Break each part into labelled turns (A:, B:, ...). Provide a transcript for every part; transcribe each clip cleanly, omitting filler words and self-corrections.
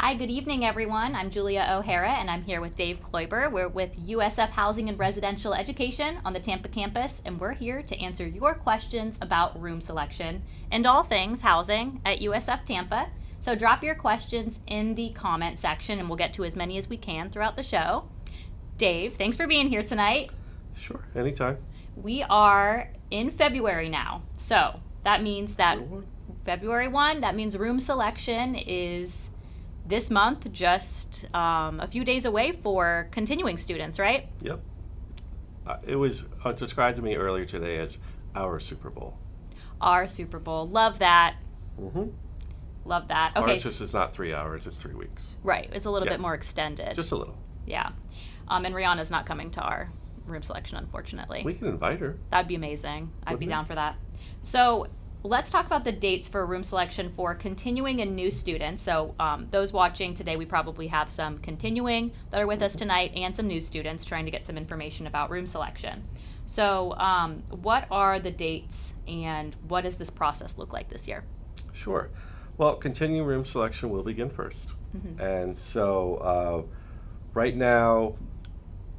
A: Hi, good evening, everyone. I'm Julia O'Hara, and I'm here with Dave Kloiber. We're with USF Housing and Residential Education on the Tampa campus, and we're here to answer your questions about room selection and all things housing at USF Tampa. So drop your questions in the comment section, and we'll get to as many as we can throughout the show. Dave, thanks for being here tonight.
B: Sure, anytime.
A: We are in February now, so that means that February 1, that means room selection is this month, just a few days away for continuing students, right?
B: Yep. It was described to me earlier today as our Super Bowl.
A: Our Super Bowl. Love that.
B: Mm-hmm.
A: Love that. Okay.
B: Ours just is not 3 hours, it's 3 weeks.
A: Right. It's a little bit more extended.
B: Just a little.
A: Yeah. And Rihanna's not coming to our room selection, unfortunately.
B: We can invite her.
A: That'd be amazing. I'd be down for that. So let's talk about the dates for room selection for continuing and new students. So those watching today, we probably have some continuing that are with us tonight and some new students trying to get some information about room selection. So what are the dates and what does this process look like this year?
B: Sure. Well, continuing room selection will begin first. Mm-hmm. And so right now,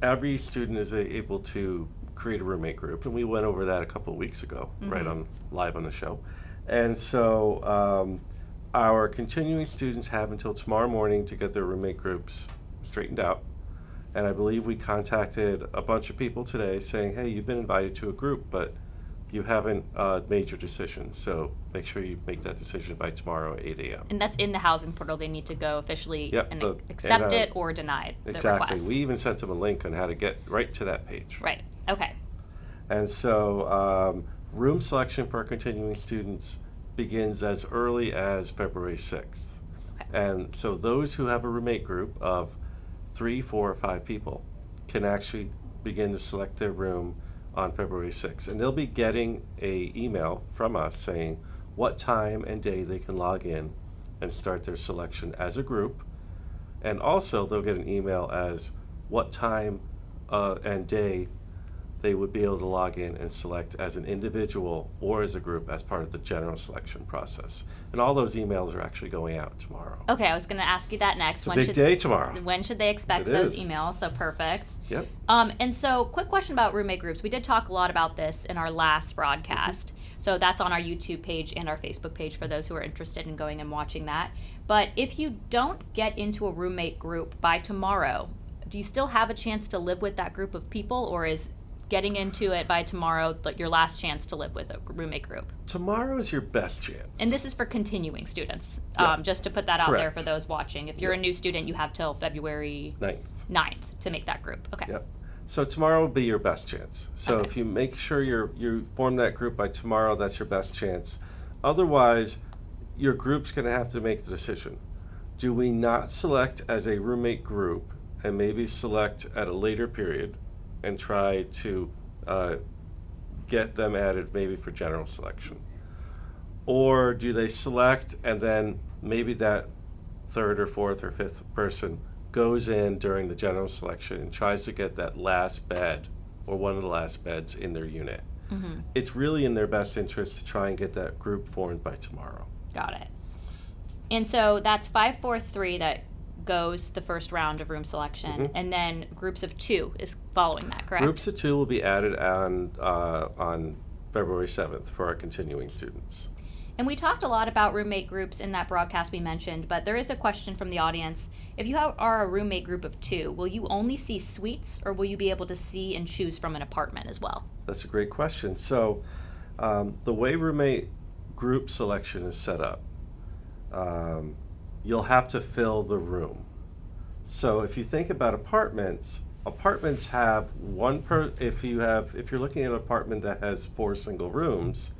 B: every student is able to create a roommate group, and we went over that a couple of weeks ago, right on live on the show. And so our continuing students have until tomorrow morning to get their roommate groups straightened out. And I believe we contacted a bunch of people today saying, hey, you've been invited to a group, but you haven't made your decision. So make sure you make that decision by tomorrow at 8 a.m.
A: And that's in the housing portal. They need to go officially accept it or deny the
B: exactly.
A: request.
B: We even sent them a link on how to get right to that page.
A: Right. Okay.
B: And so room selection for our continuing students begins as early as February 6th.
A: Okay.
B: And so those who have a roommate group of 3, 4, or 5 people can actually begin to select their room on February 6th. And they'll be getting an email from us saying what time and day they can log in and start their selection as a group. And also they'll get an email as what time and day they would be able to log in and select as an individual or as a group as part of the general selection process. And all those emails are actually going out tomorrow.
A: Okay, I was going to ask you that next.
B: It's a big day tomorrow.
A: When should they expect those emails? So perfect.
B: Yep.
A: And so quick question about roommate groups. We did talk a lot about this in our last broadcast. So that's on our YouTube page and our Facebook page for those who are interested in going and watching that. But if you don't get into a roommate group by tomorrow, do you still have a chance to live with that group of people, or is getting into it by tomorrow your last chance to live with a roommate group?
B: Tomorrow is your best chance.
A: And this is for continuing students,
B: Yep.
A: Just to put that out
B: Correct.
A: there for those watching. If you're a new student, you have till February 9th to make that group. Okay.
B: Yep. So tomorrow will be your best chance. So
A: Okay.
B: if you make sure you form that group by tomorrow, that's your best chance. Otherwise, your group's going to have to make the decision. Do we not select as a roommate group and maybe select at a later period and try to get them added maybe for general selection? Or do they select and then maybe that third or fourth or fifth person goes in during the general selection and tries to get that last bed or one of the last beds in their unit? Mm-hmm. It's really in their best interest to try and get that group formed by tomorrow.
A: Got it. And so that's 5, 4, 3 that goes the first round of room selection, and then groups of 2 is following that, correct?
B: Groups of 2 will be added on February 7th for our continuing students.
A: And we talked a lot about roommate groups in that broadcast we mentioned, but there is a question from the audience. If you are a roommate group of 2, will you only see suites, or will you be able to see and choose from an apartment as well?
B: That's a great question. So the way roommate group selection is set up, you'll have to fill the room. So if you think about apartments have if you're looking at an apartment that has 4 single rooms,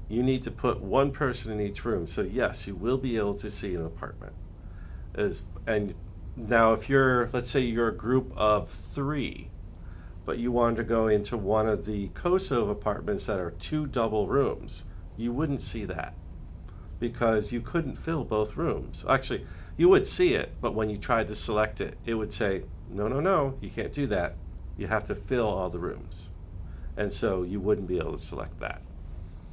B: you need to put one person in each room. So yes, you will be able to see an apartment. And now if let's say you're a group of 3, but you wanted to go into one of the COSO apartments that are 2 double rooms, you wouldn't see that, because you couldn't fill both rooms. Actually, you would see it, but when you tried to select it, it would say, no, you can't do that. You have to fill all the rooms. And so you wouldn't be able to select that.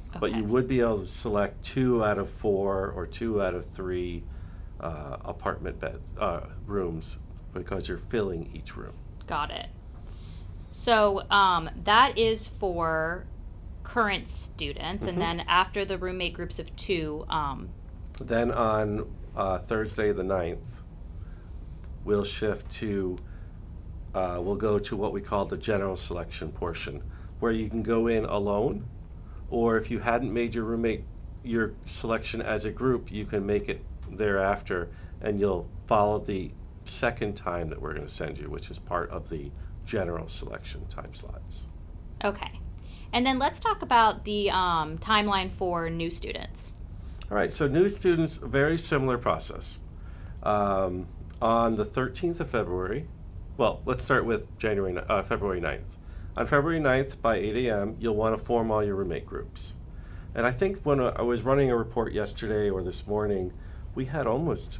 B: Okay. But you would be able to select 2 out of 4 or 2 out of 3 apartment beds, rooms, because you're filling each room.
A: Got it. So that is for current students, and then after the roommate groups of 2,
B: Then on Thursday the 9th, we'll shift to, we'll go to what we call the general selection portion, where you can go in alone, or if you hadn't made your selection as a group, you can make it thereafter, and you'll follow the second time that we're going to send you, which is part of the general selection time slots.
A: okay. And then let's talk about the timeline for new students.
B: All right, so new students, very similar process. On the 13th of February, well, let's start with February 9th. On February 9th by 8 a.m., you'll want to form all your roommate groups. And I think when I was running a report yesterday or this morning, we had almost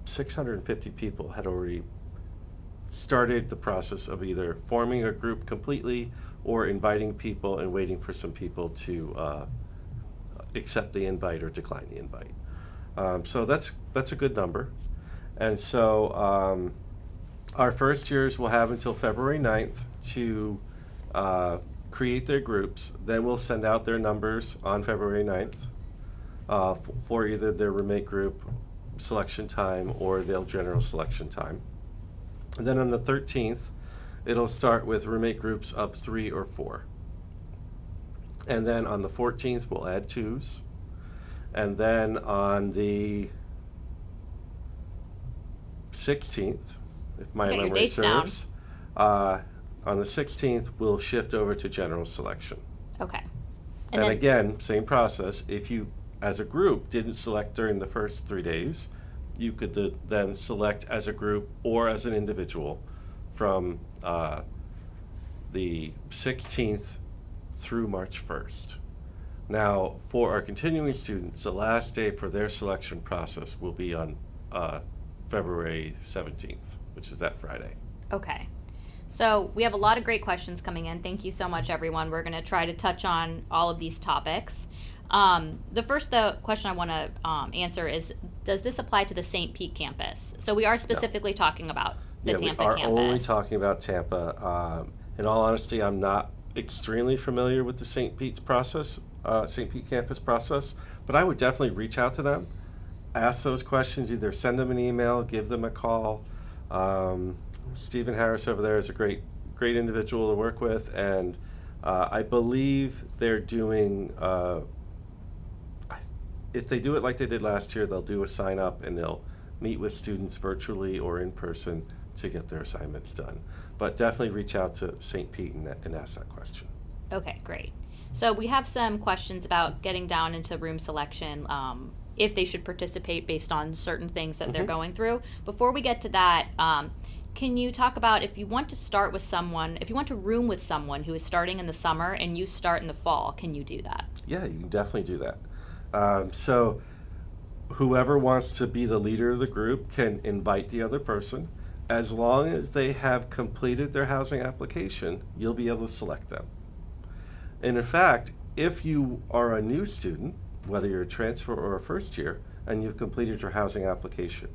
B: 650 people had already started the process of either forming a group completely or inviting people and waiting for some people to accept the invite or decline the invite. So that's a good number. And so our first years will have until February 9th to create their groups. Then we'll send out their numbers on February 9th for either their roommate group selection time or their general selection time. And then on the 13th, it'll start with roommate groups of 3 or 4. And then on the 14th, we'll add 2s. And then on the 16th, if my
A: Get your
B: memory
A: dates down.
B: serves, on the 16th, we'll shift over to general selection.
A: Okay.
B: And
A: then,
B: again, same process. If you, as a group, didn't select during the first 3 days, you could then select as a group or as an individual from the 16th through March 1st. Now, for our continuing students, the last day for their selection process will be on February 17th, which is that Friday.
A: okay. So we have a lot of great questions coming in. Thank you so much, everyone. We're going to try to touch on all of these topics. The first question I want to answer is, does this apply to the St. Pete campus? So we are specifically talking about the Tampa
B: we are
A: campus.
B: only talking about Tampa. In all honesty, I'm not extremely familiar with the St. Pete campus process, but I would definitely reach out to them, ask those questions, either send them an email, give them a call. Stephen Harris over there is a great individual to work with, and I believe they're doing, if they do it like they did last year, they'll do a sign up and they'll meet with students virtually or in person to get their assignments done. But definitely reach out to St. Pete and ask that question.
A: Okay, great. So we have some questions about getting down into room selection, if they should participate based on certain things that they're going through. Before we get to that, can you talk about if you want to room with someone who is starting in the summer and you start in the fall, can you do that?
B: Yeah, you can definitely do that. So whoever wants to be the leader of the group can invite the other person. As long as they have completed their housing application, you'll be able to select them. And in fact, if you are a new student, whether you're a transfer or a first year, and you've completed your housing application,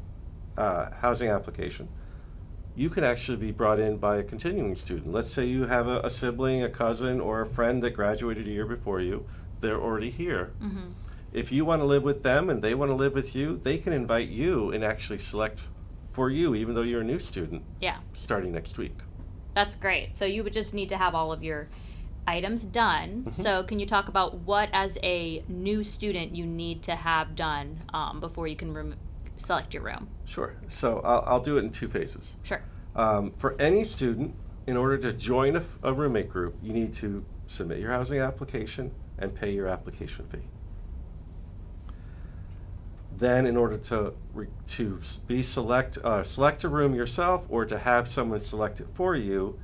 B: you can actually be brought in by a continuing student. Let's say you have a sibling, a cousin, or a friend that graduated a year before you. They're already here.
A: Mm-hmm.
B: If you want to live with them and they want to live with you, they can invite you and actually select for you, even though you're a new student.
A: Yeah.
B: Starting next week.
A: That's great. So you would just need to have all of your items done. So can you talk about what, as a new student, you need to have done before you can select your room?
B: Sure. So I'll do it in 2 phases.
A: Sure.
B: For any student, in order to join a roommate group, you need to submit your housing application and pay your application fee. Then, in order to select a room yourself or to have someone select it for you,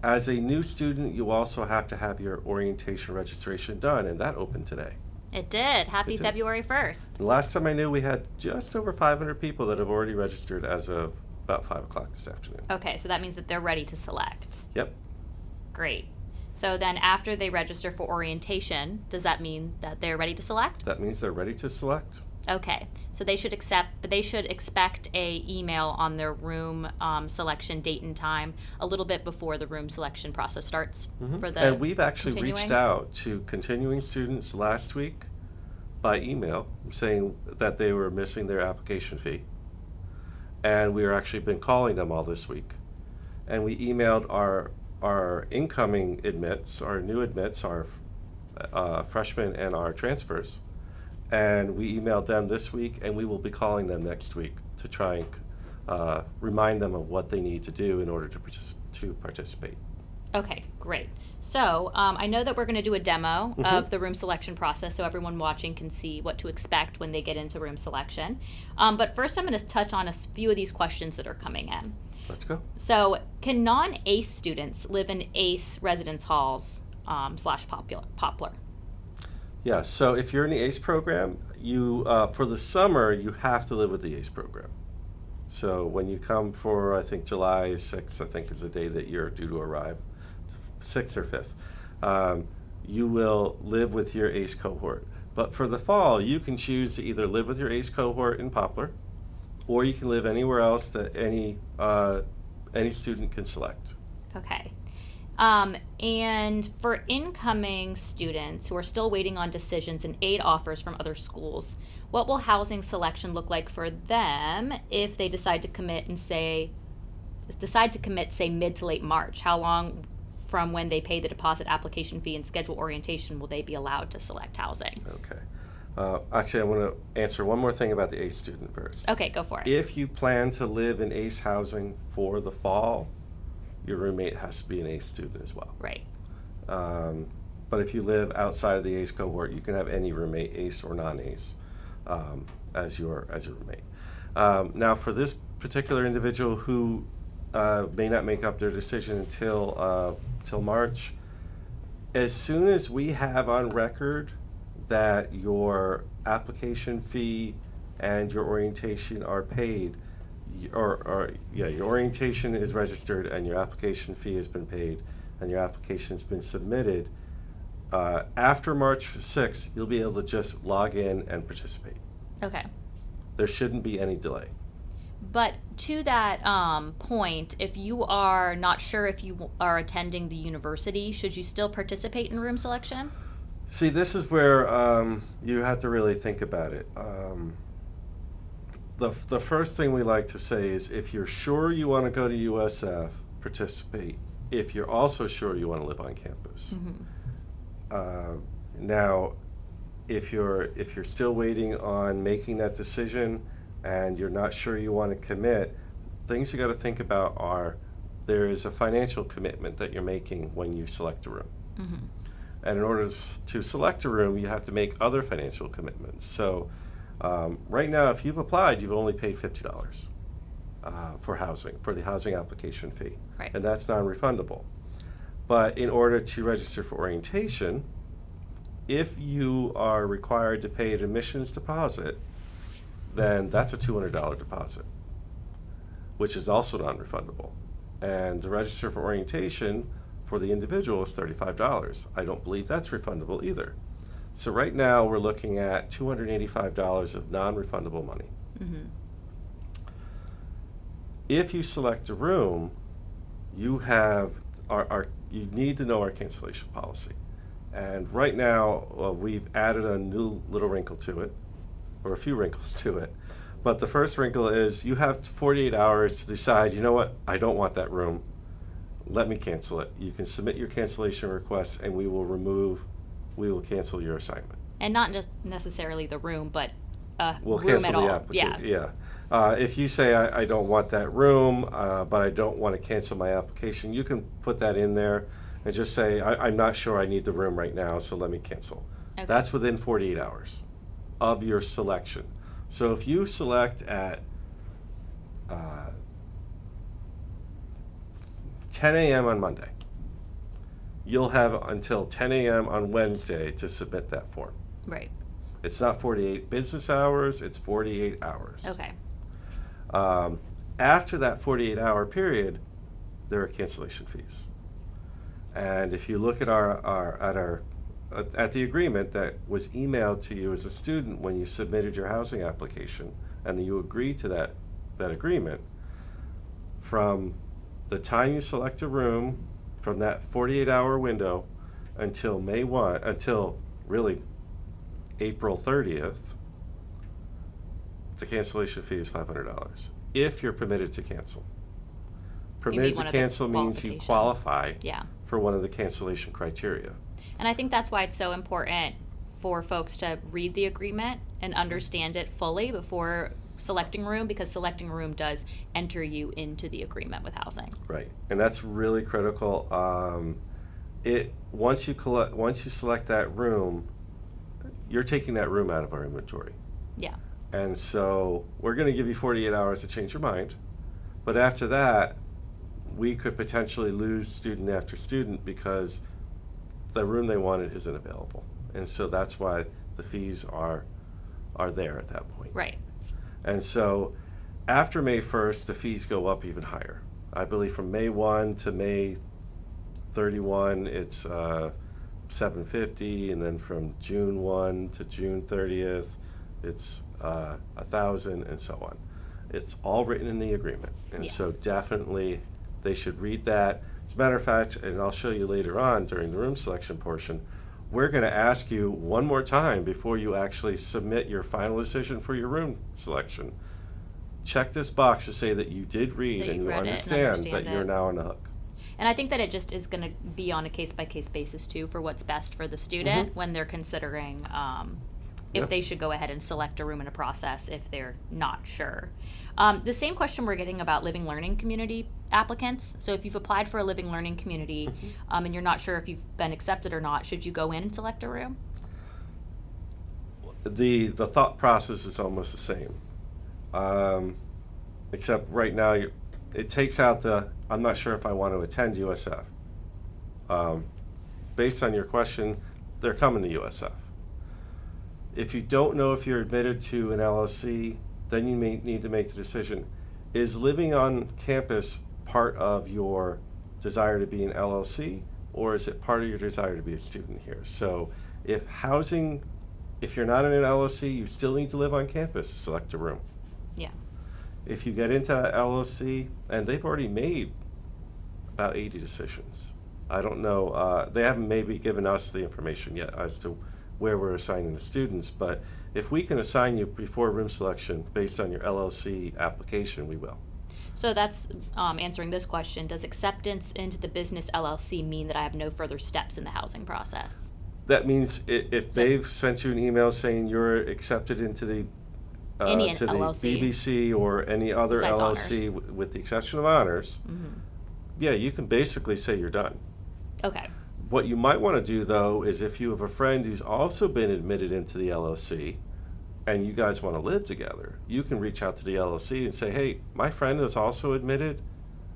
B: as a new student, you also have to have your orientation registration done, and that opened today.
A: It did. Happy
B: It did.
A: February 1st.
B: The last time I knew, we had just over 500 people that have already registered as of about 5 o'clock this afternoon.
A: Okay, so that means that they're ready to select.
B: Yep.
A: Great. So then after they register for orientation, does that mean that they're ready to select?
B: That means they're ready to select.
A: Okay, so they should expect a email on their room selection date and time a little bit before the room selection process starts for the
B: And we've actually reached
A: continuing?
B: out to continuing students last week by email saying that they were missing their application fee. And we are actually been calling them all this week. And we emailed our incoming admits, our new admits, our freshmen and our transfers. And we emailed them this week, and we will be calling them next week to try and remind them of what they need to do in order to participate.
A: Okay, great. So I know that we're going to do a demo of the room selection process so everyone watching can see what to expect when they get into room selection. But first I'm going to touch on a few of these questions that are coming in.
B: Let's go.
A: So can non-ACE students live in ACE residence halls / Poplar?
B: Yeah, so if you're in the ACE program, you for the summer, you have to live with the ACE program. So when you come for, I think July 6th, I think is the day that you're due to arrive, 6th or 5th, you will live with your ACE cohort. But for the fall, you can choose to either live with your ACE cohort in Poplar, or you can live anywhere else that any student can select.
A: Okay. And for incoming students who are still waiting on decisions and aid offers from other schools, what will housing selection look like for them if they decide to commit, say mid to late March? How long from when they pay the deposit application fee and schedule orientation will they be allowed to select housing?
B: Okay. Actually, I want to answer one more thing about the ACE student first.
A: Okay, go for it.
B: If you plan to live in ACE housing for the fall, your roommate has to be an ACE student as well.
A: Right.
B: But if you live outside of the ACE cohort, you can have any roommate, ACE or non-ACE, as your roommate. Now, for this particular individual who may not make up their decision until March, as soon as we have on record that your application fee and your orientation are paid, your orientation is registered and your application fee has been paid and your application's been submitted, after March 6th, you'll be able to just log in and participate.
A: Okay.
B: There shouldn't be any delay.
A: But to that point, if you are not sure if you are attending the university, should you still participate in room selection?
B: See, this is where you have to really think about it. The first thing we like to say is if you're sure you want to go to USF, participate. If you're also sure you want to live on campus. Now, if you're still waiting on making that decision and you're not sure you want to commit, things you got to think about are there is a financial commitment that you're making when you select a room. And in order to select a room, you have to make other financial commitments. So right now, if you've applied, you've only paid $50 for housing, for the housing application fee.
A: Right.
B: And that's non-refundable. But in order to register for orientation, if you are required to pay an admissions deposit, then that's a $200 deposit, which is also non-refundable. And to register for orientation for the individual is $35. I don't believe that's refundable either. So right now we're looking at $285 of non-refundable money. If you select a room, you have you need to know our cancellation policy. And right now we've added a new little wrinkle to it, or a few wrinkles to it. But the first wrinkle is you have 48 hours to decide, you know what, I don't want that room. Let me cancel it. You can submit your cancellation request and we will cancel your assignment.
A: And not just necessarily the room, but
B: We'll
A: room
B: cancel
A: at
B: the
A: all.
B: application.
A: Yeah.
B: If you say I don't want that room, but I don't want to cancel my application, you can put that in there and just say I'm not sure I need the room right now, so let me cancel.
A: Okay.
B: That's within 48 hours of your selection. So if you select at 10 a.m. on Monday, you'll have until 10 a.m. on Wednesday to submit that form.
A: Right.
B: It's not 48 business hours, it's 48 hours.
A: Okay.
B: After that 48-hour period, there are cancellation fees. And if you look at our at the agreement that was emailed to you as a student when you submitted your housing application, and you agreed to that agreement, from the time you select a room, from that 48-hour window until until really April 30th, the cancellation fee is $500 if you're permitted to cancel. Permitted to cancel means you qualify for one of the cancellation criteria.
A: And I think that's why it's so important for folks to read the agreement and understand it fully before selecting a room, because selecting a room does enter you into the agreement with housing.
B: Right, and that's really critical. Once you select that room, you're taking that room out of our inventory.
A: Yeah.
B: And so we're going to give you 48 hours to change your mind, but after that, we could potentially lose student after student because the room they wanted isn't available. And so that's why the fees are there at that point.
A: Right.
B: And so after May 1st, the fees go up even higher. I believe from May 1 to May 31, it's $750, and then from June 1 to June 30th, it's $1,000, and so on. It's all written in the agreement, and so definitely they should read that. As a matter of fact, and I'll show you later on during the room selection portion, we're going to ask you one more time before you actually submit your final decision for your room selection. Check this box to say that you did read and you understand that you're now on the hook.
A: And I think that it just is going to be on a case-by-case basis, too, for what's best for the student when they're considering if they should go ahead and select a room in a process if they're not sure. The same question we're getting about living learning community applicants. So if you've applied for a living learning community and you're not sure if you've been accepted or not, should you go in and select a room?
B: The thought process is almost the same. Except right now, it takes out I'm not sure if I want to attend USF. Based on your question, they're coming to USF. If you don't know if you're admitted to an LLC, then you may need to make the decision. Is living on campus part of your desire to be an LLC, or is it part of your desire to be a student here? So if you're not in an LLC, you still need to live on campus, select a room.
A: Yeah.
B: If you get into that LLC, and they've already made about 80 decisions. I don't know, they haven't maybe given us the information yet as to where we're assigning the students, but if we can assign you before room selection based on your LLC application, we will.
A: So that's answering this question. Does acceptance into the business LLC mean that I have no further steps in the housing process?
B: That means if they've sent you an email saying you're accepted into the
A: any
B: to
A: LLC.
B: the BBC or any other
A: Besides
B: LLC with the exception of honors, yeah, you can basically say you're done.
A: Okay.
B: What you might want to do, though, is if you have a friend who's also been admitted into the LLC and you guys want to live together, you can reach out to the LLC and say, hey, my friend is also admitted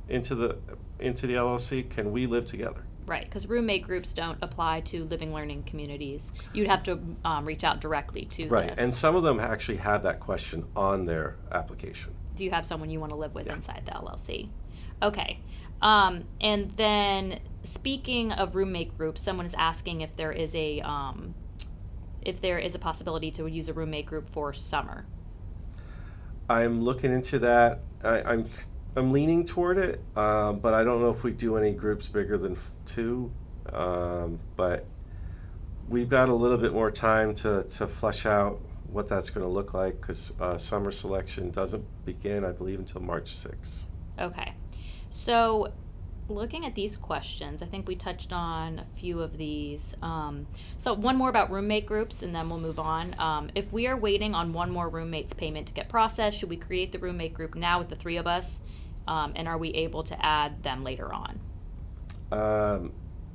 B: into the LLC. Can we live together?
A: Right, because roommate groups don't apply to living learning communities. You'd have to reach out directly to
B: Right, and some of them actually have that question on their application.
A: Do you have someone you want to live with inside the LLC? Okay. And then speaking of roommate groups, someone is asking if there is a possibility to use a roommate group for summer.
B: I'm looking into that. I'm leaning toward it, but I don't know if we do any groups bigger than 2. But we've got a little bit more time to flesh out what that's going to look like, because summer selection doesn't begin, I believe, until March 6th.
A: Okay. So looking at these questions, I think we touched on a few of these. So one more about roommate groups, and then we'll move on. If we are waiting on one more roommate's payment to get processed, should we create the roommate group now with the 3 of us? And are we able to add them later on?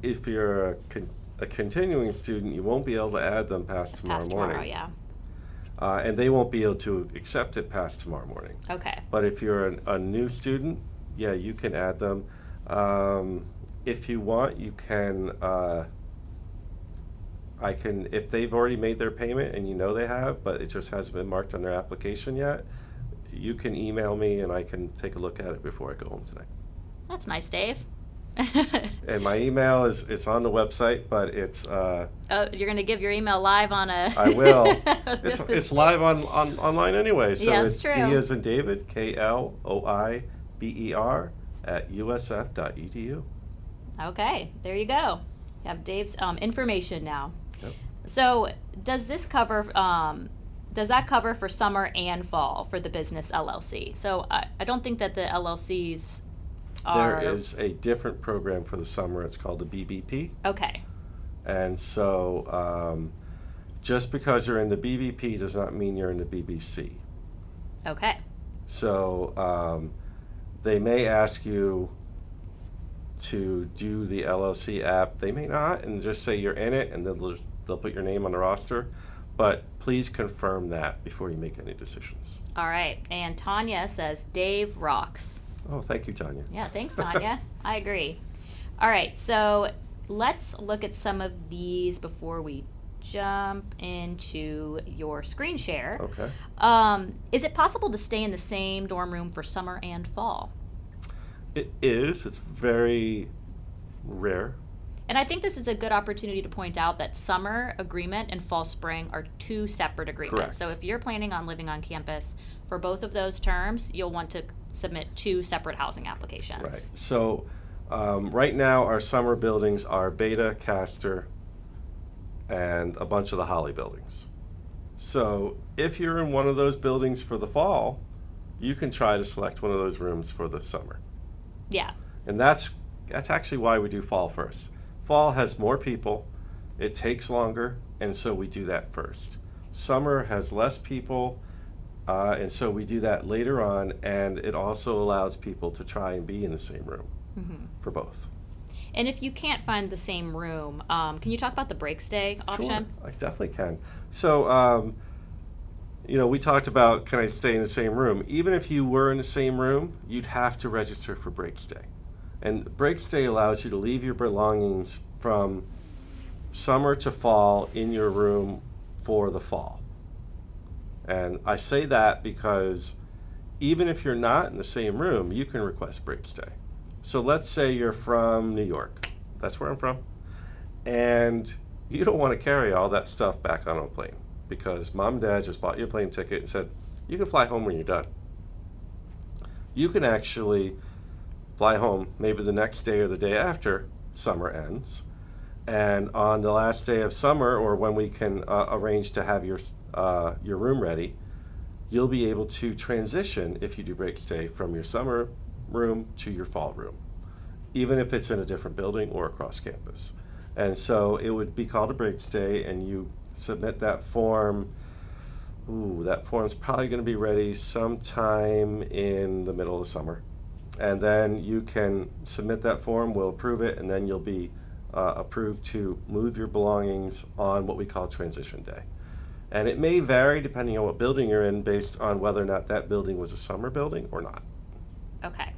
B: If you're a continuing student, you won't be able to add them past tomorrow morning.
A: Yeah.
B: And they won't be able to accept it past tomorrow morning.
A: Okay.
B: But if you're a new student, yeah, you can add them. If you want, you can, if they've already made their payment and you know they have, but it just hasn't been marked on their application yet, you can email me and I can take a look at it before I go home tonight.
A: That's nice, Dave.
B: And my email it's on the website, but it's
A: Oh, you're going to give your email live on a...
B: I will.
A: This
B: It's live on online anyway. So
A: Yeah,
B: it's
A: it's true.
B: D as in David, KLOIBER @usf.edu.
A: Okay, there you go. You have Dave's information now.
B: Yep.
A: So does this cover, does that cover for summer and fall for the business LLC? So I don't think that the LLCs are...
B: There is a different program for the summer. It's called the BBP.
A: Okay,
B: And so just because you're in the BBP does not mean you're in the BBC.
A: okay,
B: So they may ask you to do the LLC app. They may not, and just say you're in it, and they'll put your name on the roster. But please confirm that before you make any decisions.
A: all right. And Tanya says, Dave rocks.
B: Oh, thank you, Tanya.
A: Yeah, thanks, Tanya. I agree. All right, so let's look at some of these before we jump into your screen share.
B: Okay.
A: Is it possible to stay in the same dorm room for summer and fall?
B: It is. It's very rare.
A: And I think this is a good opportunity to point out that summer agreement and fall spring are two separate agreements.
B: Correct.
A: So if you're planning on living on campus for both of those terms, you'll want to submit two separate housing applications.
B: Right. So right now our summer buildings are Beta, Castor, and a bunch of the Holly buildings. So if you're in one of those buildings for the fall, you can try to select one of those rooms for the summer.
A: Yeah.
B: And that's actually why we do fall first. Fall has more people, it takes longer, and so we do that first. Summer has less people, and so we do that later on, and it also allows people to try and be in the same room for both.
A: And if you can't find the same room, can you talk about the break stay option?
B: Sure, I definitely can. So, we talked about, can I stay in the same room? Even if you were in the same room, you'd have to register for break stay. And break stay allows you to leave your belongings from summer to fall in your room for the fall. And I say that because even if you're not in the same room, you can request break stay. So let's say you're from New York. That's where I'm from. And you don't want to carry all that stuff back on a plane because mom and dad just bought you a plane ticket and said, you can fly home when you're done. You can actually fly home maybe the next day or the day after summer ends. And on the last day of summer, or when we can arrange to have your room ready, you'll be able to transition, if you do break stay, from your summer room to your fall room, even if it's in a different building or across campus. And so it would be called a break stay, and you submit that form. That form's probably going to be ready sometime in the middle of summer. And then you can submit that form, we'll approve it, and then you'll be approved to move your belongings on what we call transition day. And it may vary depending on what building you're in based on whether or not that building was a summer building or not.
A: Okay.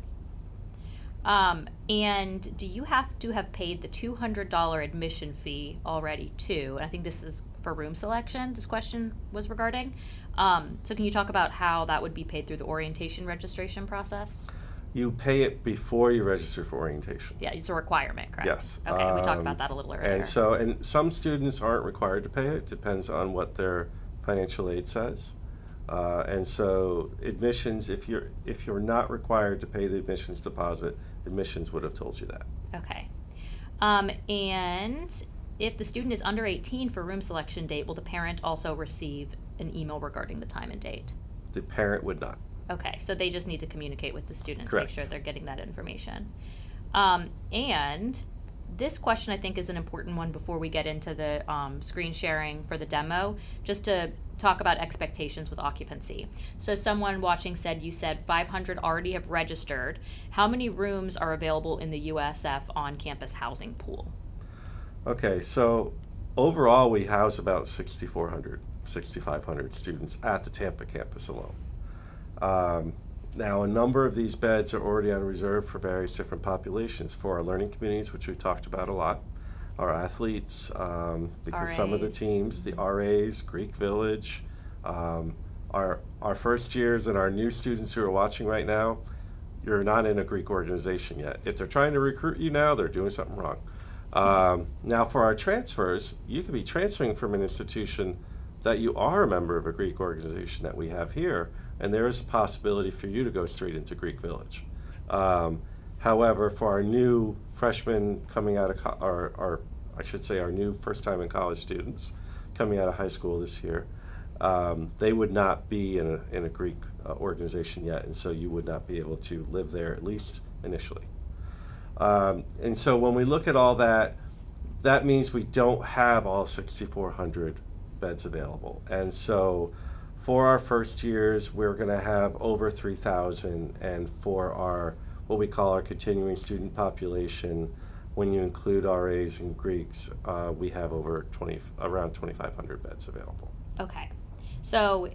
A: And do you have to have paid the $200 admission fee already too? And I think this is for room selection, this question was regarding. So can you talk about how that would be paid through the orientation registration process?
B: You pay it before you register for orientation.
A: Yeah, it's a requirement, correct?
B: Yes.
A: Okay, we talked about that a little earlier.
B: And some students aren't required to pay it, depends on what their financial aid says. And so admissions, if you're not required to pay the admissions deposit, admissions would have told you that.
A: Okay. And if the student is under 18 for room selection date, will the parent also receive an email regarding the time and date?
B: The parent would not.
A: Okay, so they just need to communicate with the student
B: Correct.
A: to make sure they're getting that information. And this question, I think, is an important one before we get into the screen sharing for the demo, just to talk about expectations with occupancy. So someone watching said, you said 500 already have registered. How many rooms are available in the USF on-campus housing pool?
B: Okay, so overall we house about 6,400, 6,500 students at the Tampa campus alone. Now, a number of these beds are already on reserve for various different populations, for our learning communities, which we've talked about a lot, our athletes, because some of the
A: RAs.
B: teams, the RAs, Greek Village, our first years and our new students who are watching right now, you're not in a Greek organization yet. If they're trying to recruit you now, they're doing something wrong. Now, for our transfers, you could be transferring from an institution that you are a member of a Greek organization that we have here, and there is a possibility for you to go straight into Greek Village. However, for our new freshmen coming out of, I should say our new first time in college students coming out of high school this year, they would not be in a Greek organization yet, and so you would not be able to live there, at least initially. And so when we look at all that, that means we don't have all 6,400 beds available. And so for our first years, we're going to have over 3,000, and for our what we call our continuing student population, when you include RAs and Greeks, we have around 2,500 beds available.
A: Okay. So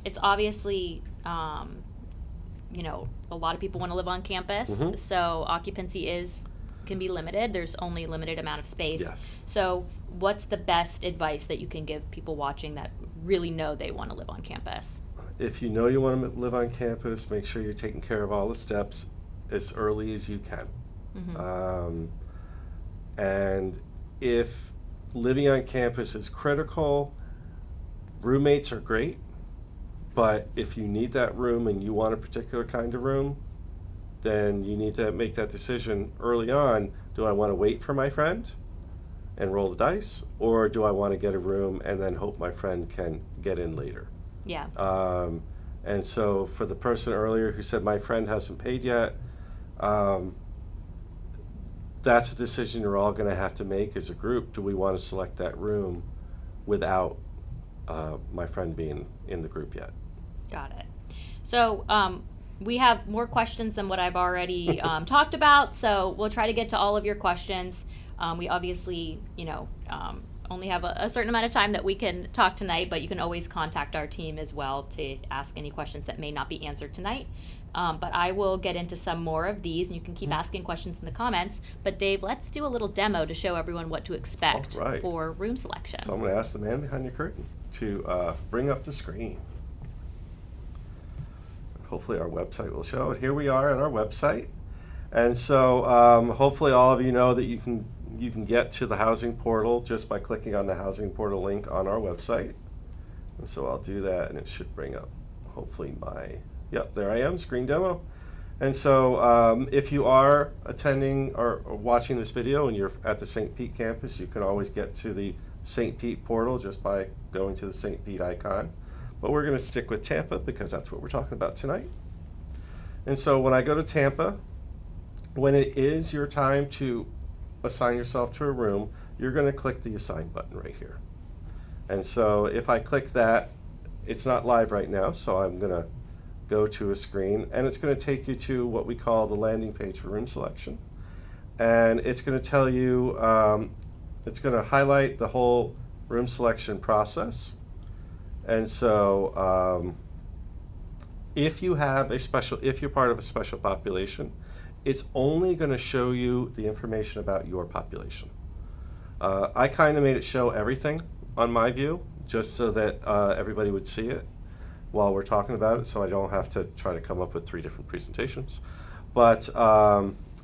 A: it's obviously, you know, a lot of people want to live on campus,
B: Mhm.
A: so occupancy can be limited. There's only a limited amount of space.
B: Yes.
A: So what's the best advice that you can give people watching that really know they want to live on campus?
B: If you know you want to live on campus, make sure you're taking care of all the steps as early as you can.
A: Mm-hmm.
B: And if living on campus is critical, roommates are great, but if you need that room and you want a particular kind of room, then you need to make that decision early on. Do I want to wait for my friend and roll the dice, or do I want to get a room and then hope my friend can get in later?
A: Yeah.
B: And so for the person earlier who said my friend hasn't paid yet, that's a decision you're all going to have to make as a group. Do we want to select that room without my friend being in the group yet?
A: Got it. So we have more questions than what I've already talked about, so we'll try to get to all of your questions. We obviously, only have a certain amount of time that we can talk tonight, but you can always contact our team as well to ask any questions that may not be answered tonight. But I will get into some more of these, and you can keep asking questions in the comments. But Dave, let's do a little demo to show everyone what to expect
B: All right.
A: for room selection.
B: So I'm going to ask the man behind the curtain to bring up the screen. Hopefully our website will show it. Here we are on our website. And so hopefully all of you know that you can get to the housing portal just by clicking on the housing portal link on our website. And so I'll do that, and it should bring up hopefully yep, there I am, screen demo. And so if you are attending or watching this video and you're at the St. Pete campus, you can always get to the St. Pete portal just by going to the St. Pete icon. But we're going to stick with Tampa because that's what we're talking about tonight. And so when I go to Tampa, when it is your time to assign yourself to a room, you're going to click the assign button right here. And so if I click that, it's not live right now, so I'm going to go to a screen, and it's going to take you to what we call the landing page for room selection. And it's going to tell you, it's going to highlight the whole room selection process. And so if you're part of a special population, it's only going to show you the information about your population. I kind of made it show everything on my view, just so that everybody would see it while we're talking about it, so I don't have to try to come up with 3 different presentations. But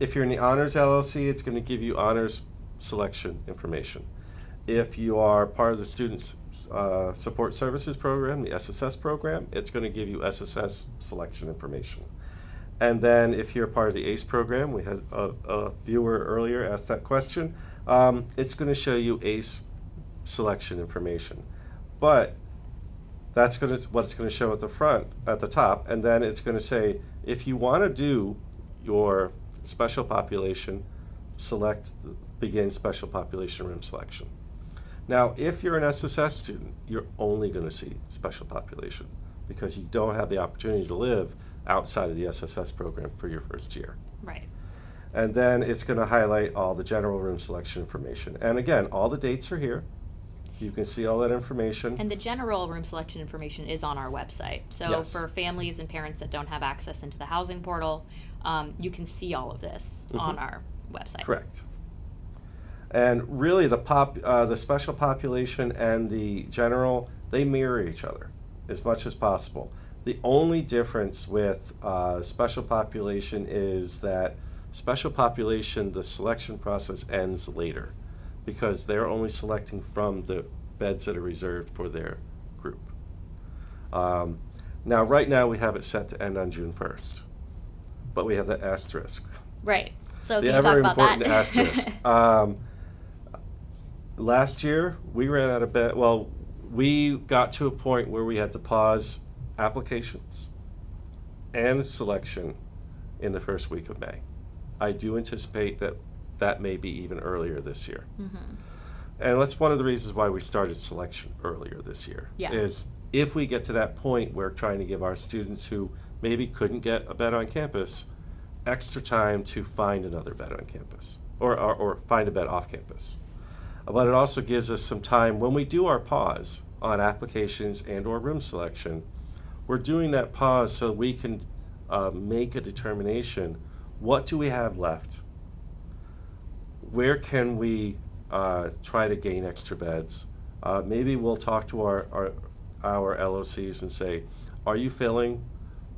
B: if you're in the Honors LLC, it's going to give you honors selection information. If you are part of the Student Support Services Program, the SSS program, it's going to give you SSS selection information. And then if you're part of the ACE program, we had a viewer earlier asked that question, it's going to show you ACE selection information. But that's what it's going to show at the top, and then it's going to say, if you want to do your special population, begin special population room selection. Now, if you're an SSS student, you're only going to see special population because you don't have the opportunity to live outside of the SSS program for your first year.
A: Right.
B: And then it's going to highlight all the general room selection information. And again, all the dates are here. You can see all that information.
A: And the general room selection information is on our website. So
B: Yes.
A: for families and parents that don't have access into the housing portal, you can see all of this on our website.
B: Correct. And really the special population and the general, they mirror each other as much as possible. The only difference with special population is that special population, the selection process ends later because they're only selecting from the beds that are reserved for their group. Now, right now, we have it set to end on June 1st, but we have the asterisk.
A: Right. So
B: The
A: can you talk
B: ever
A: about
B: important
A: that?
B: asterisk. Last year, we ran out of bed. Well, we got to a point where we had to pause applications and selection in the first week of May. I do anticipate that that may be even earlier this year.
A: Mm-hmm.
B: And that's one of the reasons why we started selection earlier this year.
A: Yeah.
B: Is if we get to that point, we're trying to give our students who maybe couldn't get a bed on campus extra time to find another bed on campus or find a bed off campus. But it also gives us some time when we do our pause on applications and or room selection. We're doing that pause so we can make a determination. What do we have left? Where can we try to gain extra beds? Maybe we'll talk to our LOCs and say, are you filling?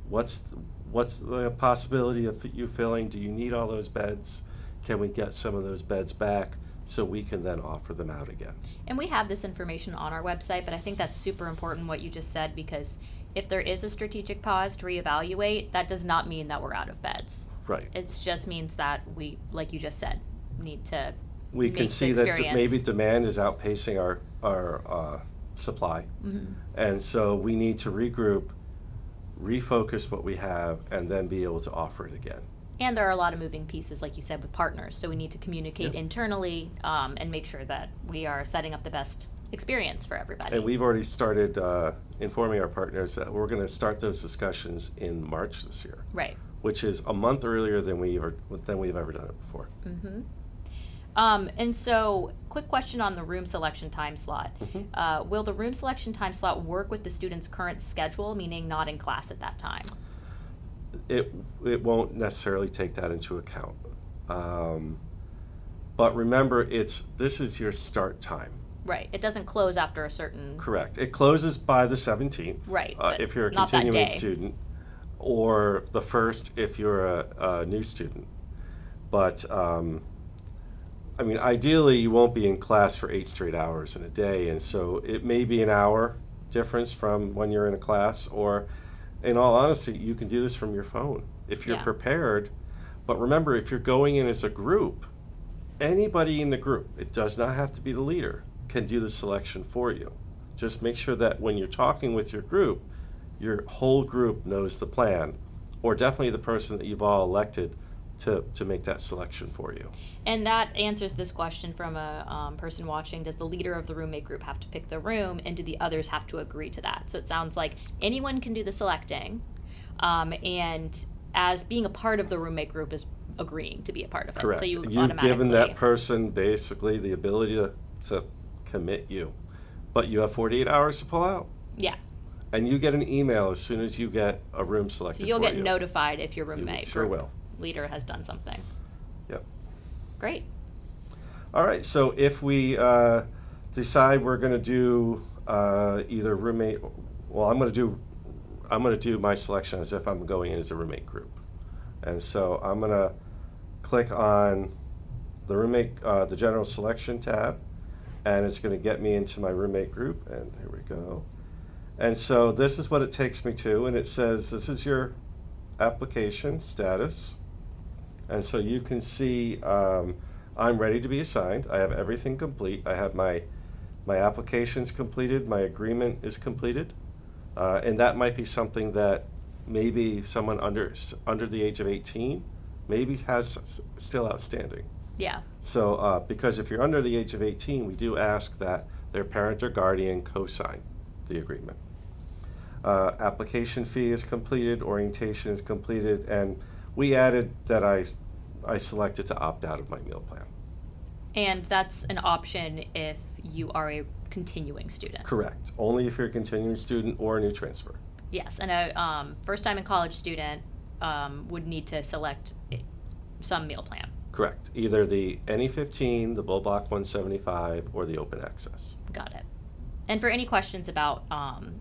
B: What's the possibility of you filling? Do you need all those beds? Can we get some of those beds back so we can then offer them out again?
A: And we have this information on our website, but I think that's super important what you just said, because if there is a strategic pause to reevaluate, that does not mean that we're out of beds.
B: Right.
A: It just means that we, like you just said, need to
B: We
A: make
B: can
A: the
B: see that
A: experience.
B: maybe demand is outpacing our supply.
A: Mm-hmm.
B: And so we need to regroup, refocus what we have, and then be able to offer it again.
A: And there are a lot of moving pieces, like you said, with partners. So we need to communicate
B: Yep.
A: internally and make sure that we are setting up the best experience for everybody.
B: And we've already started informing our partners that we're going to start those discussions in March this year,
A: Right.
B: which is a month earlier than we've ever done it before.
A: Mm-hmm. And so, quick question on the room selection time slot.
B: Mhm.
A: Will the room selection time slot work with the student's current schedule, meaning not in class at that time?
B: It won't necessarily take that into account. But remember, this is your start time.
A: Right. It doesn't close after a certain.
B: Correct. It closes by the 17th.
A: Right, but
B: if you're a
A: not that
B: continuing
A: day.
B: student, or the 1st if you're a new student. But I mean, ideally, you won't be in class for 8 straight hours in a day, and so it may be an hour difference from when you're in a class, or in all honesty, you can do this from your phone if you're
A: Yeah.
B: prepared. But remember, if you're going in as a group, anybody in the group, it does not have to be the leader, can do the selection for you. Just make sure that when you're talking with your group, your whole group knows the plan, or definitely the person that you've all elected to make that selection for you.
A: And that answers this question from a person watching. Does the leader of the roommate group have to pick the room, and do the others have to agree to that? So it sounds like anyone can do the selecting, and as being a part of the roommate group is agreeing to be a part of it.
B: Correct.
A: So you
B: You've
A: automatically.
B: given that person basically the ability to commit you, but you have 48 hours to pull out.
A: Yeah.
B: And you get an email as soon as you get a room selected
A: So you'll
B: for
A: get
B: you.
A: notified if your roommate
B: sure
A: group
B: will.
A: leader has done something.
B: Yep.
A: Great.
B: All right, so if we decide we're going to do either roommate, well, I'm going to do my selection as if I'm going in as a roommate group, and so I'm going to click on the roommate, the general selection tab, and it's going to get me into my roommate group, and here we go. And so this is what it takes me to, and it says this is your application status. And so you can see I'm ready to be assigned. I have everything complete. I have my applications completed. My agreement is completed. And that might be something that maybe someone under the age of 18 maybe has still outstanding.
A: Yeah.
B: So because if you're under the age of 18, we do ask that their parent or guardian co-sign the agreement. Application fee is completed, orientation is completed, and we added that I selected to opt out of my meal plan.
A: And that's an option if you are a continuing student.
B: Correct. Only if you're a continuing student or a new transfer.
A: Yes, and a first-time in college student would need to select some meal plan.
B: Correct. Either the NE15, the Bull Block 175, or the open access.
A: Got it. And for any questions about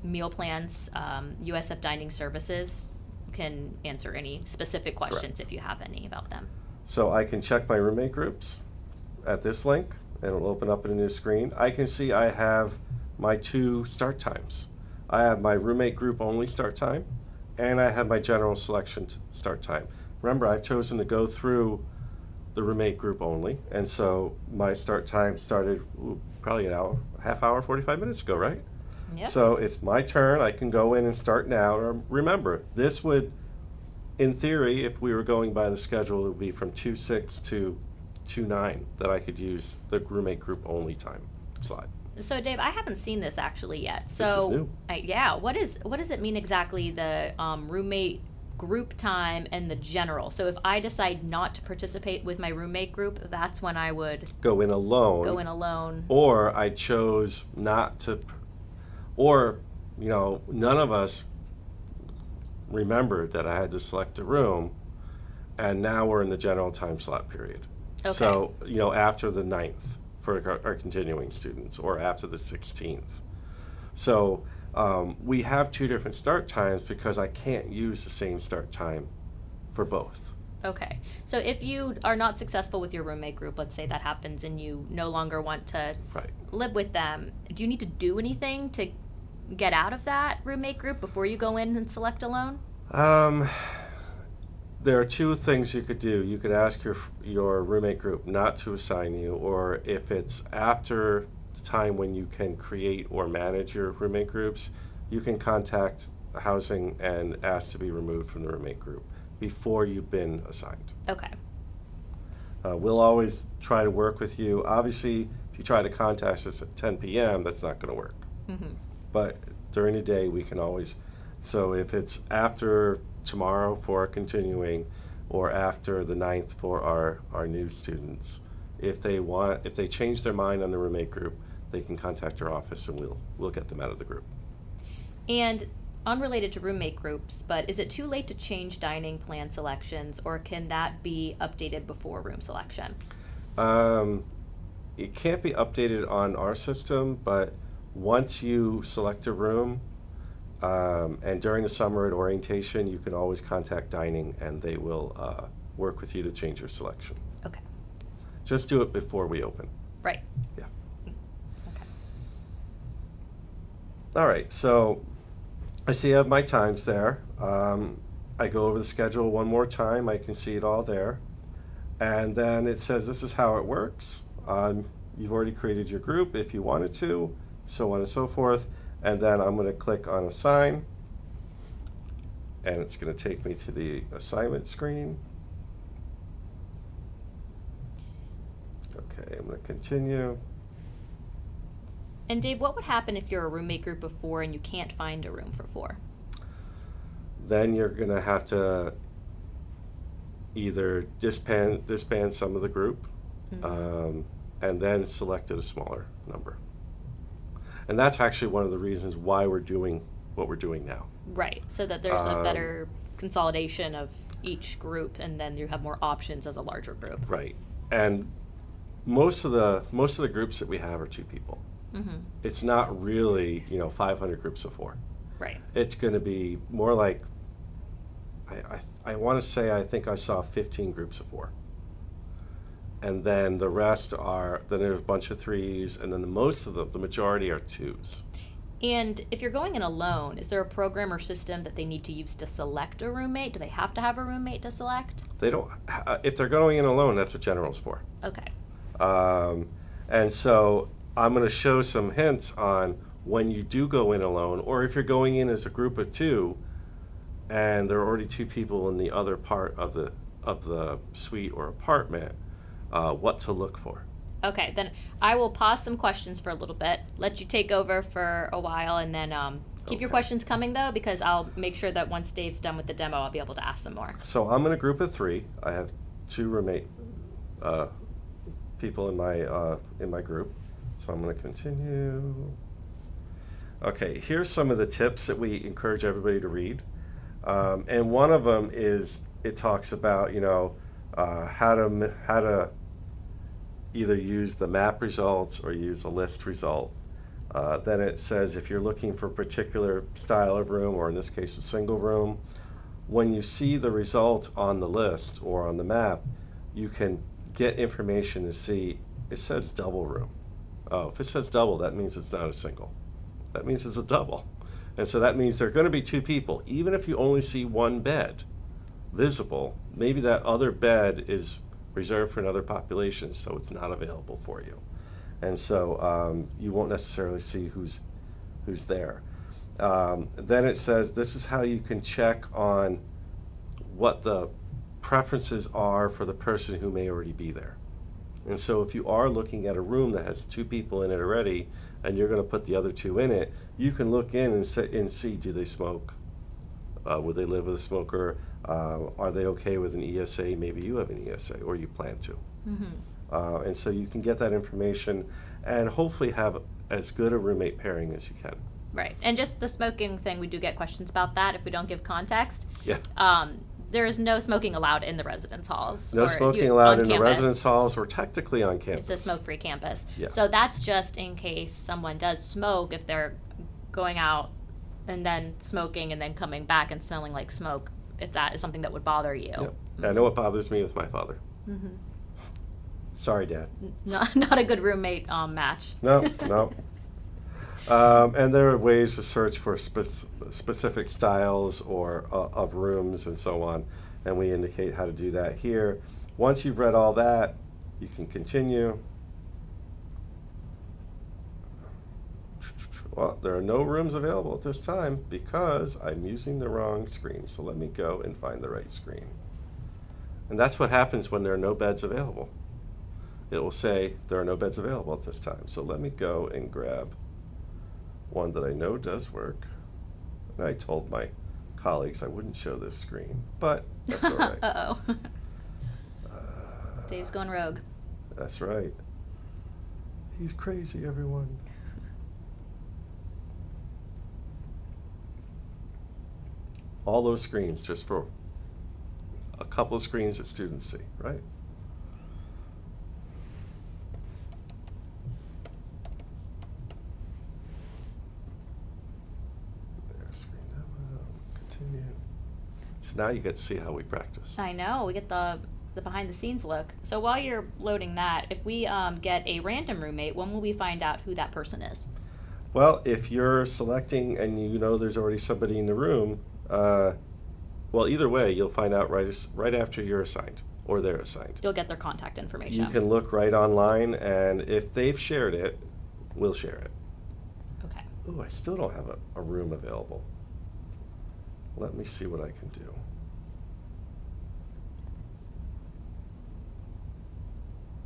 A: meal plans, USF Dining Services can answer any specific questions if you have any about them.
B: So I can check my roommate groups at this link, and it'll open up in a new screen. I can see I have my 2 start times. I have my roommate group only start time, and I have my general selection start time. Remember, I've chosen to go through the roommate group only, and so my start time started probably an hour, half hour, 45 minutes ago, right?
A: Yep.
B: So it's my turn. I can go in and start now. Remember, this would, in theory, if we were going by the schedule, it would be from 2:06 to 2:09 that I could use the roommate group only time slot.
A: So Dave, I haven't seen this actually yet. So
B: This is new.
A: Yeah, what does it mean exactly, the roommate group time and the general? So if I decide not to participate with my roommate group, that's when I would
B: Go in alone.
A: go in alone.
B: Or I chose not to, or, none of us remembered that I had to select a room, and now we're in the general time slot period.
A: Okay.
B: So, after the 9th for our continuing students, or after the 16th. So we have 2 different start times because I can't use the same start time for both.
A: Okay. So if you are not successful with your roommate group, let's say that happens and you no longer want to
B: Right.
A: live with them, do you need to do anything to get out of that roommate group before you go in and select alone?
B: There are 2 things you could do. You could ask your roommate group not to assign you, or if it's after the time when you can create or manage your roommate groups, you can contact housing and ask to be removed from the roommate group before you've been assigned.
A: Okay.
B: We'll always try to work with you. Obviously, if you try to contact us at 10 p.m., that's not going to work.
A: Mm-hmm.
B: But during the day, we can always, so if it's after tomorrow for our continuing, or after the 9th for our new students, if they change their mind on the roommate group, they can contact our office and we'll get them out of the group.
A: And unrelated to roommate groups, but is it too late to change dining plan selections, or can that be updated before room selection?
B: It can't be updated on our system, but once you select a room, and during the summer at orientation, you can always contact dining and they will work with you to change your selection.
A: Okay.
B: Just do it before we open.
A: Right.
B: Yeah.
A: Okay.
B: All right, so I see I have my times there. I go over the schedule one more time. I can see it all there. And then it says this is how it works. You've already created your group if you wanted to, so on and so forth. And then I'm going to click on Assign, and it's going to take me to the assignment screen. Okay, I'm going to continue.
A: And Dave, what would happen if you're a roommate group of 4 and you can't find a room for 4?
B: Then you're going to have to either disband some of the group, and then select a smaller number. And that's actually one of the reasons why we're doing what we're doing now.
A: Right, so that there's a better consolidation of each group, and then you have more options as a larger group.
B: Right, and most of the groups that we have are 2 people.
A: Mm-hmm.
B: It's not really 500 groups of 4.
A: Right.
B: It's going to be more like I want to say I think I saw 15 groups of 4. And then the rest then there's a bunch of 3s, and then the majority are 2s.
A: And if you're going in alone, is there a program or system that they need to use to select a roommate? Do they have to have a roommate to select?
B: They don't, if they're going in alone, that's what general's for.
A: Okay.
B: And so I'm going to show some hints on when you do go in alone, or if you're going in as a group of 2, and there are already 2 people in the other part of the suite or apartment, what to look for.
A: Okay, then I will pause some questions for a little bit, let you take over for a while, and then keep your questions coming, though, because I'll make sure that once Dave's done with the demo, I'll be able to ask some more.
B: So I'm in a group of 3. I have 2 roommate people in my group. So I'm going to continue. Okay, here's some of the tips that we encourage everybody to read. And one of them is, it talks about, how to either use the map results or use a list result. Then it says if you're looking for a particular style of room, or in this case a single room, when you see the result on the list or on the map, you can get information to see it says double room. Oh, if it says double, that means it's not a single. That means it's a double. And so that means there are going to be two people. Even if you only see one bed visible, maybe that other bed is reserved for another population, so it's not available for you. And so you won't necessarily see who's there. Then it says this is how you can check on what the preferences are for the person who may already be there. And so if you are looking at a room that has two people in it already, and you're going to put the other two in it, you can look in and see, do they smoke? Would they live with a smoker? Are they okay with an ESA? Maybe you have an ESA, or you plan to. Mm-hmm. And so you can get that information and hopefully have as good a roommate pairing as you can.
A: Right. And just the smoking thing, we do get questions about that if we don't give context.
B: Yeah.
A: There is no smoking allowed in the residence halls.
B: No smoking allowed in
A: campus.
B: the residence halls or technically on campus.
A: It's a smoke-free campus.
B: Yeah.
A: So that's just in case someone does smoke, if they're going out and then smoking and then coming back and smelling like smoke, if that is something that would bother you.
B: Yep.
A: Mm-hmm.
B: I know it bothers me with my father.
A: Mm-hmm.
B: Sorry, Dad.
A: Not a good roommate match.
B: No. And there are ways to search for specific styles or of rooms and so on, and we indicate how to do that here. Once you've read all that, you can continue. Well, there are no rooms available at this time because I'm using the wrong screen, so let me go and find the right screen. And that's what happens when there are no beds available. It will say there are no beds available at this time, so let me go and grab one that I know does work. And I told my colleagues I wouldn't show this screen, but that's all right.
A: Uh-oh. Dave's going rogue.
B: That's right. He's crazy, everyone. All those screens just for a couple of screens that students see, right? So now you get to see how we practice.
A: I know. We get the behind the scenes look. So while you're loading that, if we get a random roommate, when will we find out who that person is?
B: Well, if you're selecting and you know there's already somebody in the room, well, either way, you'll find out right after you're assigned or they're assigned.
A: You'll get their contact information.
B: You can look right online, and if they've shared it, we'll share it.
A: Okay.
B: Oh, I still don't have a room available. Let me see what I can do.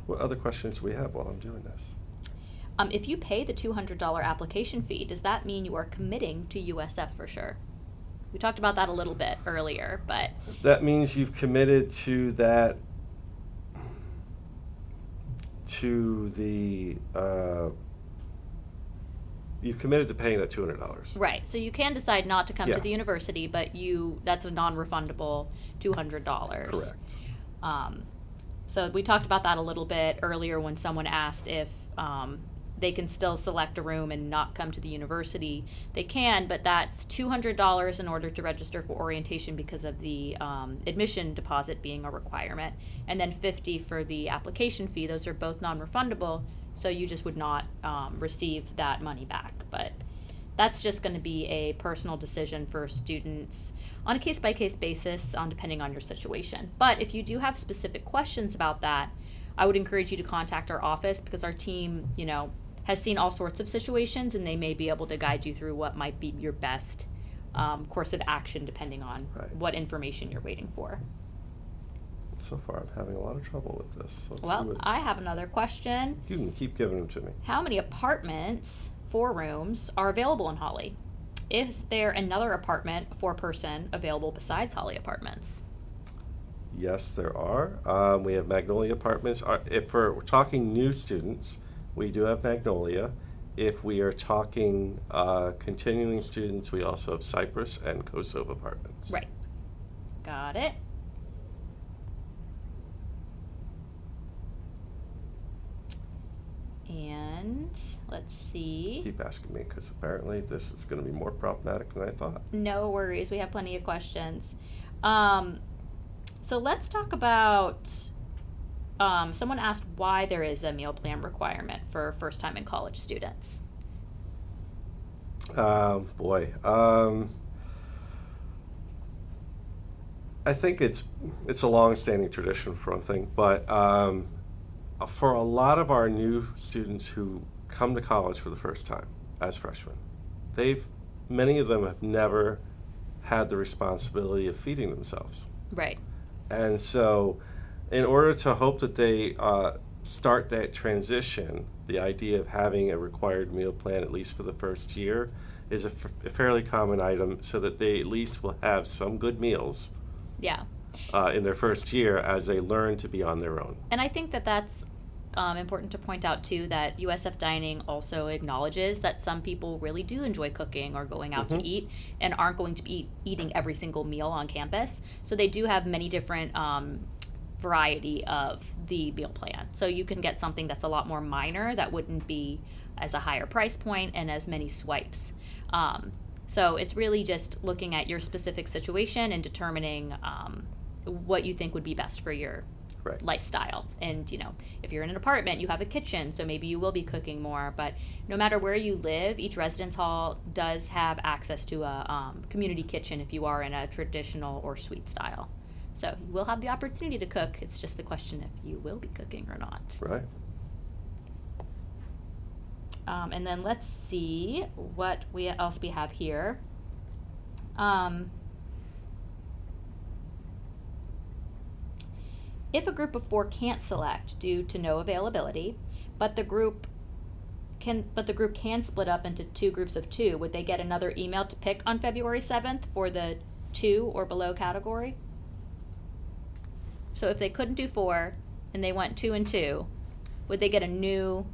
B: What other questions do we have while I'm doing this?
A: If you pay the $200 application fee, does that mean you are committing to USF for sure? We talked about that a little bit earlier, but...
B: That means you've committed to that, you've committed to paying that $200.
A: Right. So you can decide not to come
B: Yeah.
A: to the university, but that's a non-refundable $200.
B: Correct.
A: So we talked about that a little bit earlier when someone asked if they can still select a room and not come to the university. They can, but that's $200 in order to register for orientation because of the admission deposit being a requirement, and then $50 for the application fee. Those are both non-refundable, so you just would not receive that money back. But that's just going to be a personal decision for students on a case-by-case basis, depending on your situation. But if you do have specific questions about that, I would encourage you to contact our office, because our team, has seen all sorts of situations, and they may be able to guide you through what might be your best course of action, depending on what information you're waiting for.
B: So far, I'm having a lot of trouble with this.
A: Well, I have another question.
B: You can keep giving them to me.
A: How many apartments, 4 rooms, are available in Holly? Is there another apartment, 4-person, available besides Holly Apartments?
B: Yes, there are. We have Magnolia Apartments. If we're talking new students, we do have Magnolia. If we are talking continuing students, we also have Cypress and Kosovo Apartments.
A: Right. Got it. And let's see.
B: Keep asking me, because apparently this is going to be more problematic than I thought.
A: No worries. We have plenty of questions. So let's talk about, someone asked why there is a meal plan requirement for first time in college students.
B: Boy. I think it's a long-standing tradition for one thing, but for a lot of our new students who come to college for the first time as freshmen, many of them have never had the responsibility of feeding themselves.
A: Right.
B: And so in order to hope that they start that transition, the idea of having a required meal plan, at least for the first year, is a fairly common item, so that they at least will have some good meals
A: Yeah.
B: in their first year as they learn to be on their own.
A: And I think that that's important to point out too, that USF Dining also acknowledges that some people really do enjoy cooking or going out to eat and aren't going to be eating every single meal on campus. So they do have many different variety of the meal plan. So you can get something that's a lot more minor that wouldn't be as a higher price point and as many swipes. So it's really just looking at your specific situation and determining what you think would be best for your
B: Right.
A: lifestyle. And, if you're in an apartment, you have a kitchen, so maybe you will be cooking more. But no matter where you live, each residence hall does have access to a community kitchen if you are in a traditional or suite style. So you will have the opportunity to cook. It's just the question if you will be cooking or not.
B: Right.
A: And then let's see what else we have here. If a group of 4 can't select due to no availability, but the group can split up into 2 groups of 2, would they get another email to pick on February 7th for the 2 or below category? So if they couldn't do 4 and they went 2 and 2, would they get a new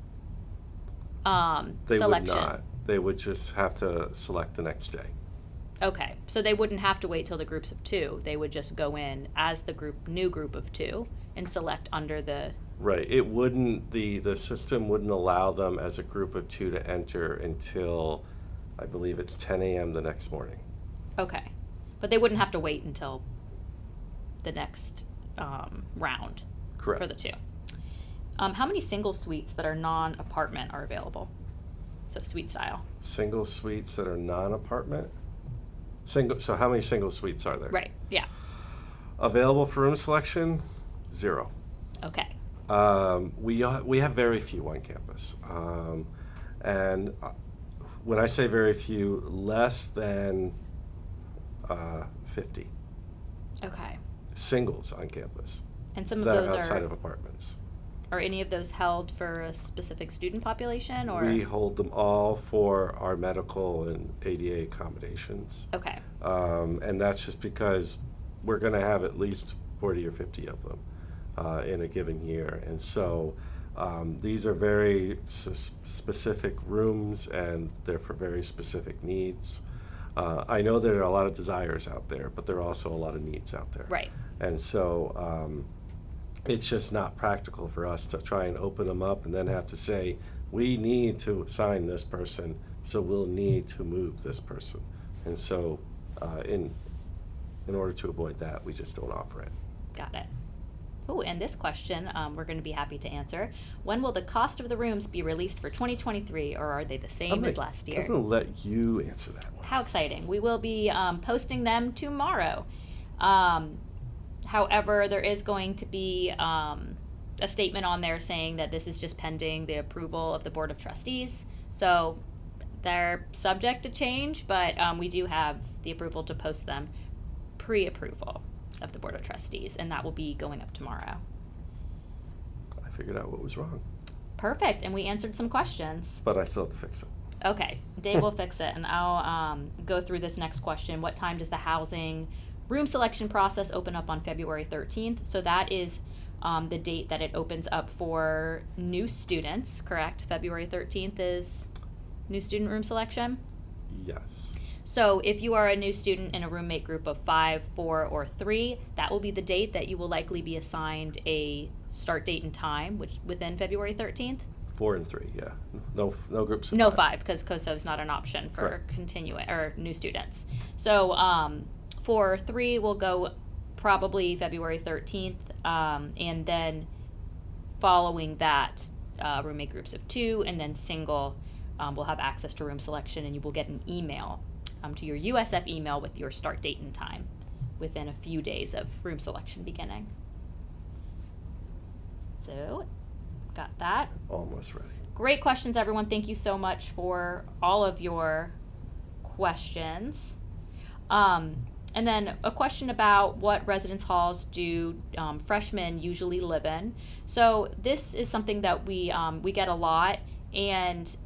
B: They
A: selection?
B: would not. They would just have to select the next day.
A: Okay, so they wouldn't have to wait till the groups of 2. They would just go in as the new group of 2 and select under the...
B: Right. It wouldn't, the system wouldn't allow them as a group of 2 to enter until, I believe it's 10 a.m. the next morning.
A: Okay, but they wouldn't have to wait until the next round.
B: Correct.
A: For the 2. How many single suites that are non-apartment are available? So suite style.
B: Single suites that are non-apartment? So how many single suites are there?
A: Right, yeah.
B: Available for room selection? 0.
A: Okay.
B: We have very few on campus. And when I say very few, less than 50
A: Okay.
B: singles on campus
A: And some of
B: that are
A: those
B: outside of apartments.
A: are any of those held for a specific student population, or?
B: We hold them all for our medical and ADA accommodations.
A: Okay.
B: And that's just because we're going to have at least 40 or 50 of them in a given year. And so these are very specific rooms, and they're for very specific needs. I know there are a lot of desires out there, but there are also a lot of needs out there.
A: Right.
B: And so it's just not practical for us to try and open them up and then have to say, we need to assign this person, so we'll need to move this person. And so in order to avoid that, we just don't offer it.
A: Got it. Oh, and this question we're going to be happy to answer. When will the cost of the rooms be released for 2023, or are they the same as last year?
B: I'm going to let you answer that one.
A: How exciting. We will be posting them tomorrow. However, there is going to be a statement on there saying that this is just pending the approval of the Board of Trustees. So they're subject to change, but we do have the approval to post them pre-approval of the Board of Trustees, and that will be going up tomorrow.
B: I figured out what was wrong.
A: Perfect, and we answered some questions.
B: But I still have to fix it.
A: Okay, Dave will fix it, and I'll go through this next question. What time does the housing room selection process open up on February 13th? So that is the date that it opens up for new students, correct? February 13th is new student room selection?
B: Yes.
A: So if you are a new student in a roommate group of 5, 4, or 3, that will be the date that you will likely be assigned a start date and time, which within February 13th?
B: 4 and 3, yeah. No groups of
A: No
B: 5.
A: 5, because COSO is not an option for
B: Correct.
A: continuing or new students. So for 3, we'll go probably February 13th, and then following that, roommate groups of 2, and then single will have access to room selection, and you will get an email to your USF email with your start date and time within a few days of room selection beginning. So, got that.
B: Almost ready.
A: Great questions, everyone. Thank you so much for all of your questions. And then a question about what residence halls do freshmen usually live in. So this is something that we get a lot, and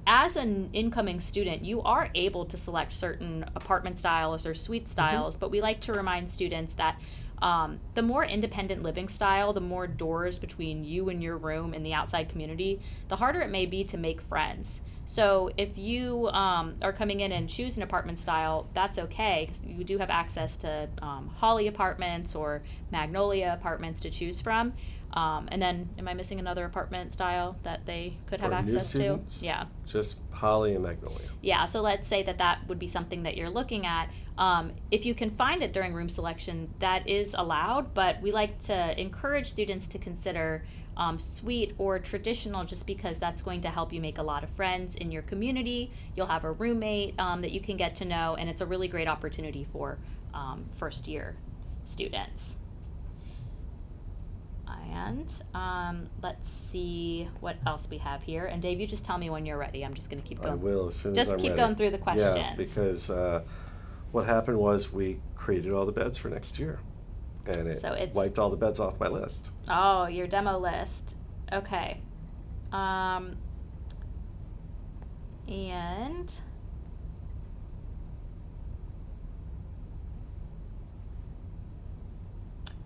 A: as an incoming student, you are able to select certain apartment styles or suite styles, but we like to remind students that the more independent living style, the more doors between you and your room and the outside community, the harder it may be to make friends. So if you are coming in and choose an apartment style, that's okay, because you do have access to Holly apartments or Magnolia apartments to choose from. And then, am I missing another apartment style that they could have
B: For new
A: access to?
B: students,
A: Yeah.
B: just Holly and Magnolia.
A: Yeah, so let's say that would be something that you're looking at. If you can find it during room selection, that is allowed, but we like to encourage students to consider suite or traditional, just because that's going to help you make a lot of friends in your community. You'll have a roommate that you can get to know, and it's a really great opportunity for first year students. And let's see what else we have here. And Dave, you just tell me when you're ready. I'm just going to keep going.
B: I will as soon as
A: Just
B: I'm
A: keep
B: ready.
A: going through the questions.
B: Yeah, because what happened was we created all the beds for next year, and it
A: So it's-
B: wiped all the beds off my list.
A: Oh, your demo list. Okay. And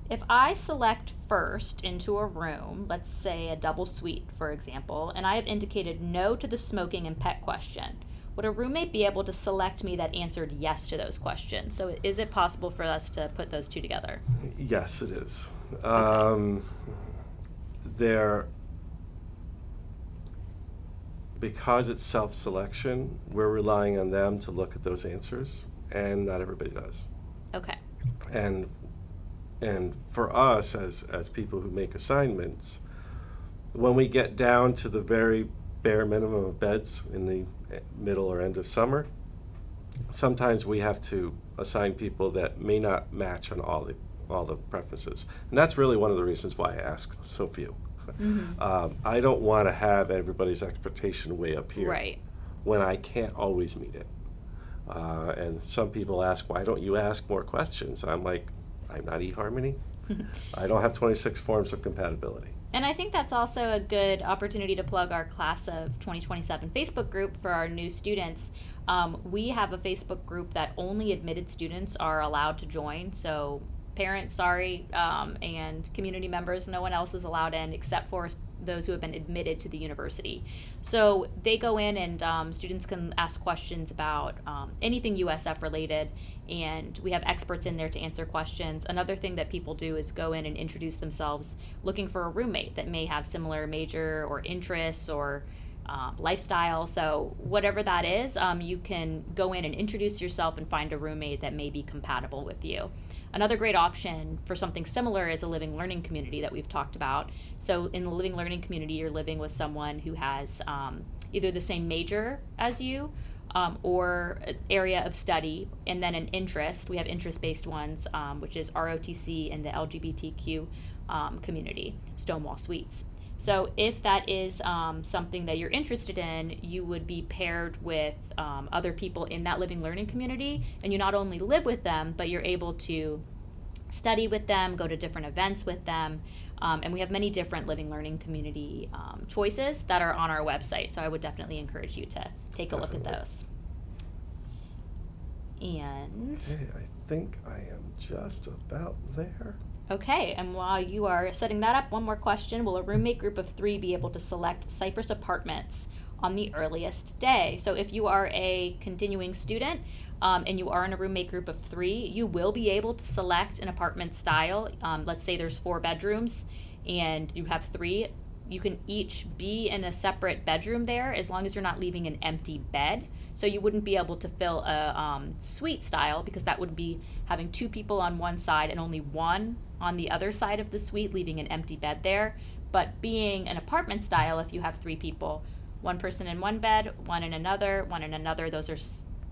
A: if I select first into a room, let's say a double suite, for example, and I have indicated no to the smoking and pet question, would a roommate be able to select me that answered yes to those questions? So is it possible for us to put those two together?
B: Yes, it is. Because it's self-selection, we're relying on them to look at those answers, and not everybody does.
A: Okay.
B: And for us, as people who make assignments, when we get down to the very bare minimum of beds in the middle or end of summer, sometimes we have to assign people that may not match on all the preferences. And that's really one of the reasons why I ask so few.
A: Mm-hmm.
B: I don't want to have everybody's expectation way up here,
A: Right.
B: when I can't always meet it. And some people ask, why don't you ask more questions? I'm like, I'm not eHarmony. I don't have 26 forms of compatibility.
A: And I think that's also a good opportunity to plug our Class of 2027 Facebook group for our new students. We have a Facebook group that only admitted students are allowed to join, so parents, sorry, and community members, no one else is allowed in except for those who have been admitted to the university. So they go in and students can ask questions about anything USF related, and we have experts in there to answer questions. Another thing that people do is go in and introduce themselves looking for a roommate that may have similar major or interests or lifestyle. So whatever that is, you can go in and introduce yourself and find a roommate that may be compatible with you. Another great option for something similar is a living learning community that we've talked about. So in the living learning community, you're living with someone who has either the same major as you or area of study, and then an interest. We have interest-based ones, which is ROTC and the LGBTQ community, Stonewall Suites. So if that is something that you're interested in, you would be paired with other people in that living learning community, and you not only live with them, but you're able to study with them, go to different events with them, and we have many different living learning community choices that are on our website, so I would definitely encourage you to take a look at those. And
B: Okay, I think I am just about there.
A: okay, and while you are setting that up, one more question. Will a roommate group of 3 be able to select Cypress Apartments on the earliest day? So if you are a continuing student and you are in a roommate group of 3, you will be able to select an apartment style. Let's say there's 4 bedrooms and you have 3. you can each be in a separate bedroom there as long as you're not leaving an empty bed. So you wouldn't be able to fill a suite style, because that would be having 2 people on one side and only one on the other side of the suite, leaving an empty bed there. But being an apartment style, if you have 3 people, 1 person in one bed, one in another, those are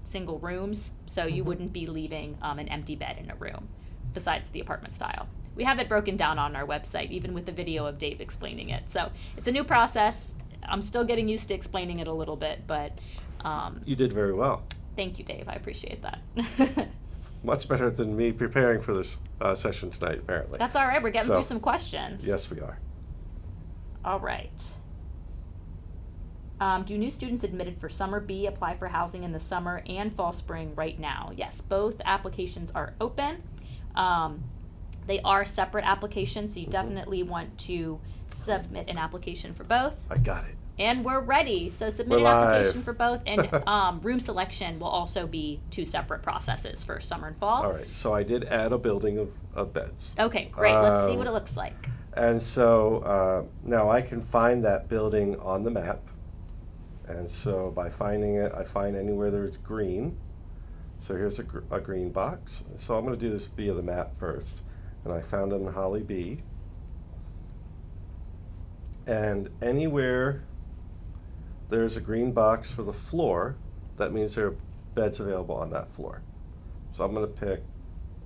A: single rooms. So you wouldn't be leaving an empty bed in a room besides the apartment style. We have it broken down on our website, even with the video of Dave explaining it. So it's a new process. I'm still getting used to explaining it a little bit, but
B: You did very well.
A: thank you, Dave. I appreciate that.
B: Much better than me preparing for this session tonight, apparently.
A: That's all right. We're getting
B: So,
A: through some questions.
B: Yes, we are.
A: All right. Do new students admitted for summer B apply for housing in the summer and fall spring right now? Yes, both applications are open. They are separate applications, so you definitely want to submit an application for both.
B: I got it.
A: And we're ready. So submit
B: We're
A: an application
B: live.
A: for both. And room selection will also be 2 separate processes for summer and fall.
B: All right, so I did add a building of beds.
A: Okay, great. Let's see what it looks like.
B: And so now I can find that building on the map. And so by finding it, I find anywhere there's green. So here's a green box. So I'm going to do this via the map first. And I found it in Holly B. And anywhere there's a green box for the floor, that means there are beds available on that floor. So I'm going to pick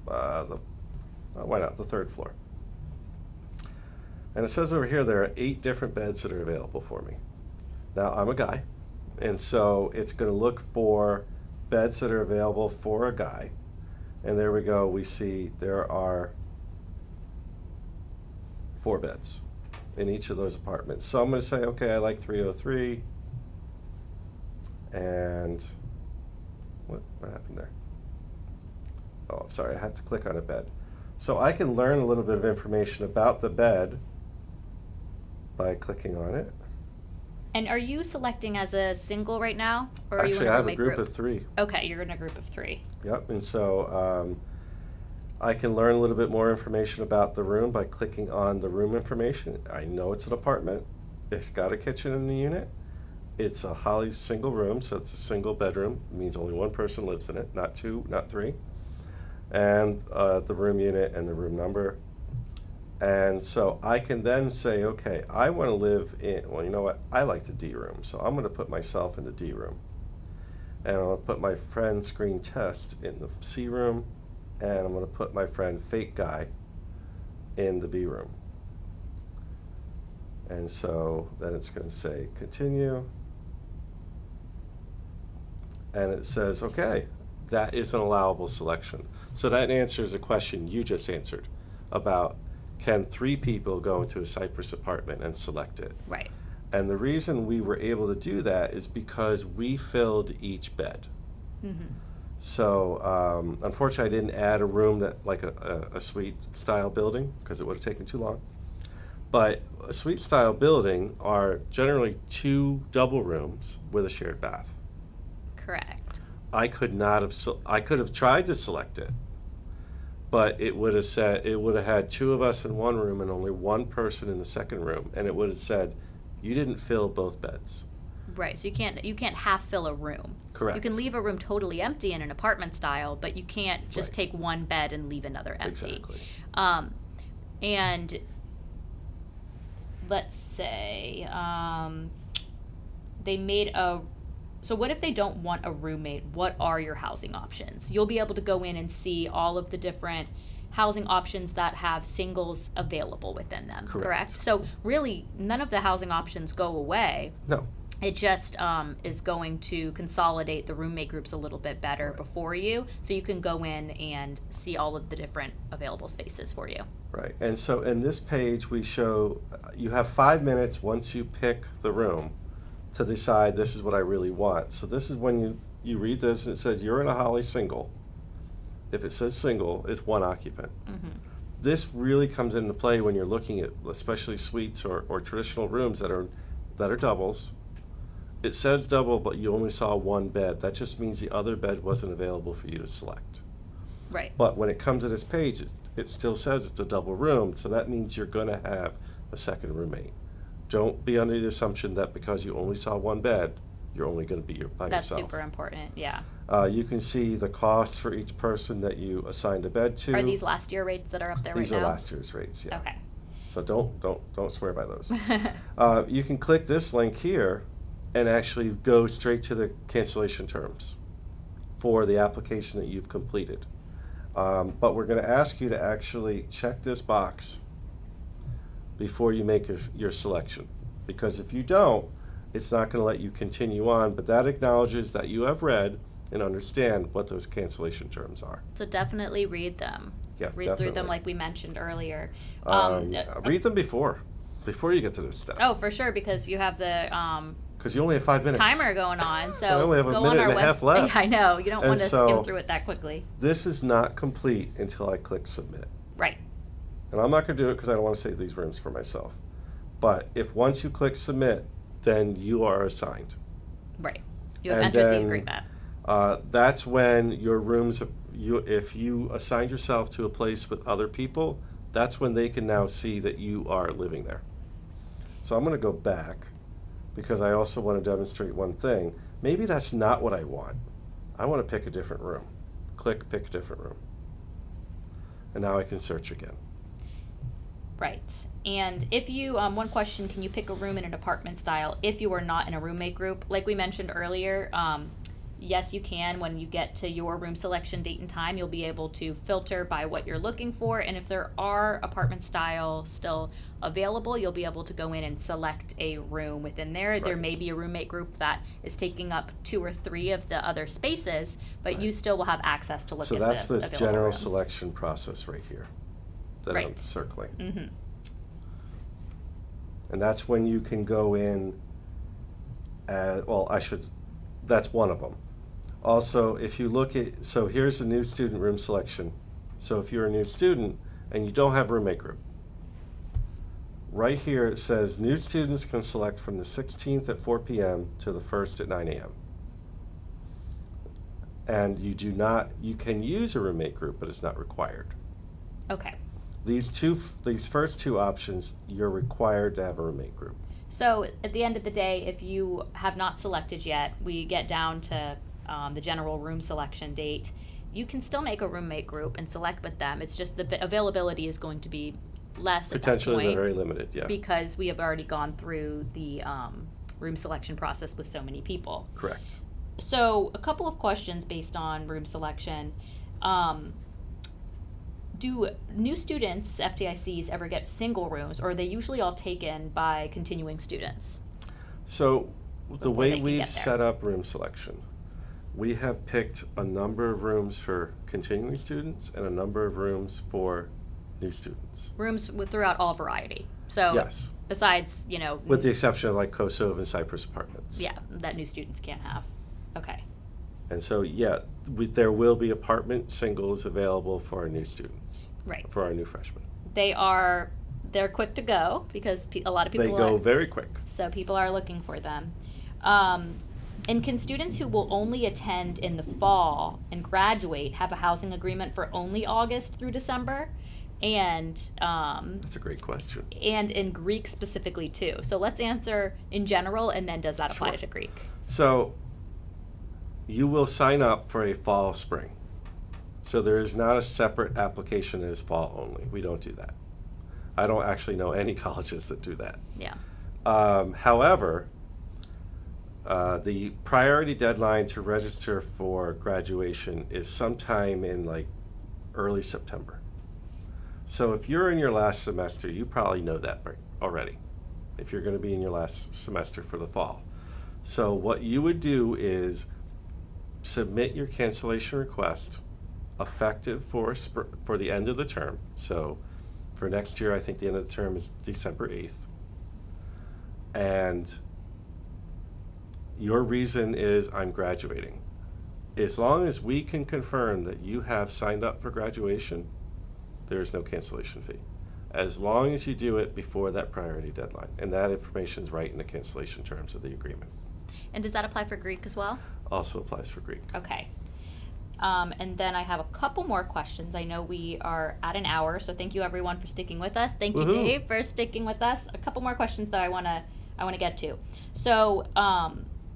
B: why not, the 3rd floor. And it says over here there are 8 different beds that are available for me. Now, I'm a guy, and so it's going to look for beds that are available for a guy. And there we go, we see there are 4 beds in each of those apartments. So I'm going to say, okay, I like 303. And what happened there? Oh, I'm sorry, I had to click on a bed. So I can learn a little bit of information about the bed by clicking on it.
A: And are you selecting as a single right now? Or are you
B: Actually,
A: in
B: I have a
A: roommate
B: group of 3.
A: Okay, you're in a group of 3.
B: Yep, and so I can learn a little bit more information about the room by clicking on the room information. I know it's an apartment. It's got a kitchen in the unit. It's a Holly single room, so it's a single bedroom. It means only 1 person lives in it, not 2, not 3. And the room unit and the room number. And so I can then say, okay, I want to live in, well, you know what? I like the D room, so I'm going to put myself in the D room. And I'm going to put my friend Screen Test in the C room, and I'm going to put my friend Fake Guy in the B room. And so then it's going to say continue. And it says, okay, that is an allowable selection. So that answers a question you just answered about, can 3 people go into a Cypress apartment and select it?
A: Right.
B: And the reason we were able to do that is because we filled each bed.
A: Mm-hmm.
B: So unfortunately, I didn't add a room that like a suite style building, because it would have taken too long. But a suite style building are generally 2 double rooms with a shared bath.
A: Correct.
B: I could have tried to select it, but it would have had 2 of us in one room and only 1 person in the second room, and it would have said, you didn't fill both beds.
A: Right. So you can't half fill a room.
B: Correct.
A: You can leave a room totally empty in an apartment style, but you can't just
B: Right.
A: take one bed and leave another empty.
B: Exactly.
A: And let's say they made a. So what if they don't want a roommate? What are your housing options? You'll be able to go in and see all of the different housing options that have singles available within them.
B: Correct.
A: So really, none of the housing options go away.
B: No.
A: It just is going to consolidate the roommate groups a little bit better
B: Right.
A: before you, so you can go in and see all of the different available spaces for you.
B: Right. And so in this page, we show you have 5 minutes once you pick the room to decide this is what I really want. So this is when you read this and it says you're in a Holly single. If it says single, it's 1 occupant.
A: Mm-hmm.
B: This really comes into play when you're looking at especially suites or traditional rooms that are doubles. It says double, but you only saw 1 bed. That just means the other bed wasn't available for you to select.
A: Right.
B: But when it comes to this page, it still says it's a double room, so that means you're going to have a second roommate. don't be under the assumption that because you only saw one bed, you're only going to be by
A: That's
B: yourself.
A: super important, yeah.
B: You can see the costs for each person that you assigned a bed to.
A: Are these last year rates that are up there right now?
B: These are last year's rates, yeah.
A: Okay.
B: So don't swear by those. You can click this link here and actually go straight to the cancellation terms for the application that you've completed. But we're going to ask you to actually check this box before you make your selection. Because if you don't, it's not going to let you continue on, but that acknowledges that you have read and understand what those cancellation terms are.
A: So definitely read them.
B: Yeah,
A: read through them
B: definitely.
A: like we mentioned earlier.
B: Read them before you get to this step.
A: Oh, for sure, because you have the
B: Because you only have 5 minutes.
A: timer going on. So
B: I only have a
A: go
B: minute
A: on our
B: and a half
A: website.
B: left.
A: Yeah, I know. You don't
B: And
A: want to
B: so-
A: skim through it that quickly.
B: This is not complete until I click submit.
A: Right.
B: And I'm not going to do it because I don't want to save these rooms for myself. But if once you click submit, then you are assigned.
A: Right. You have
B: And
A: entered the
B: then,
A: agreement.
B: That's when your rooms, if you assigned yourself to a place with other people, that's when they can now see that you are living there. So I'm going to go back because I also want to demonstrate one thing. Maybe that's not what I want. I want to pick a different room. Click pick a different room. And now I can search again.
A: Right. And if you, one question, can you pick a room in an apartment style if you are not in a roommate group? Like we mentioned earlier, yes, you can. When you get to your room selection date and time, you'll be able to filter by what you're looking for. And if there are apartment style still available, you'll be able to go in and select a room within there. Right. There may be a roommate group that is taking up 2 or 3 of the other spaces, but you still will have access to look at the available
B: So that's the general
A: rooms.
B: selection process right here that I'm circling.
A: Mm-hmm.
B: And that's when you can go in, that's one of them. Also, if you look at, so here's the new student room selection. So if you're a new student and you don't have roommate group, right here it says new students can select from the 16th at 4 p.m. to the 1st at 9 a.m. And you can use a roommate group, but it's not required.
A: Okay.
B: These first 2 options, you're required to have a roommate group.
A: So at the end of the day, if you have not selected yet, we get down to the general room selection date. You can still make a roommate group and select with them. It's just the availability is going to be less
B: Potentially
A: at that point,
B: very limited, yeah.
A: because we have already gone through the room selection process with so many people.
B: Correct.
A: So a couple of questions based on room selection. Do new students, FDICs, ever get single rooms, or are they usually all taken by continuing students?
B: So the
A: Before
B: way
A: they can
B: we've
A: get there.
B: set up room selection, we have picked a number of rooms for continuing students and a number of rooms for new students.
A: Rooms throughout all variety. So
B: Yes,
A: besides,
B: with the exception of like Kosovo and Cypress apartments.
A: yeah, that new students can't have. Okay.
B: And so, yeah, there will be apartment singles available for our new students.
A: Right.
B: For our new freshmen.
A: They're quick to go because a lot of people
B: They go very quick.
A: So people are looking for them. And can students who will only attend in the fall and graduate have a housing agreement for only August through December? And
B: That's a great question.
A: and in Greek specifically too. So let's answer in general, and then does that apply
B: Sure.
A: to Greek?
B: So you will sign up for a fall spring. So there is not a separate application that is fall only. We don't do that. I don't actually know any colleges that do that.
A: Yeah.
B: However, the priority deadline to register for graduation is sometime in like early September. So if you're in your last semester, you probably know that already, if you're going to be in your last semester for the fall. So what you would do is submit your cancellation request effective for the end of the term. So for next year, I think the end of the term is December 8th. And your reason is I'm graduating. As long as we can confirm that you have signed up for graduation, there is no cancellation fee. As long as you do it before that priority deadline. And that information is right in the cancellation terms of the agreement.
A: And does that apply for Greek as well?
B: Also applies for Greek.
A: Okay. And then I have a couple more questions. I know we are at an hour, so thank you everyone for sticking with us. Thank you,
B: Woohoo.
A: Dave, for sticking with us. A couple more questions that I wanna get to. So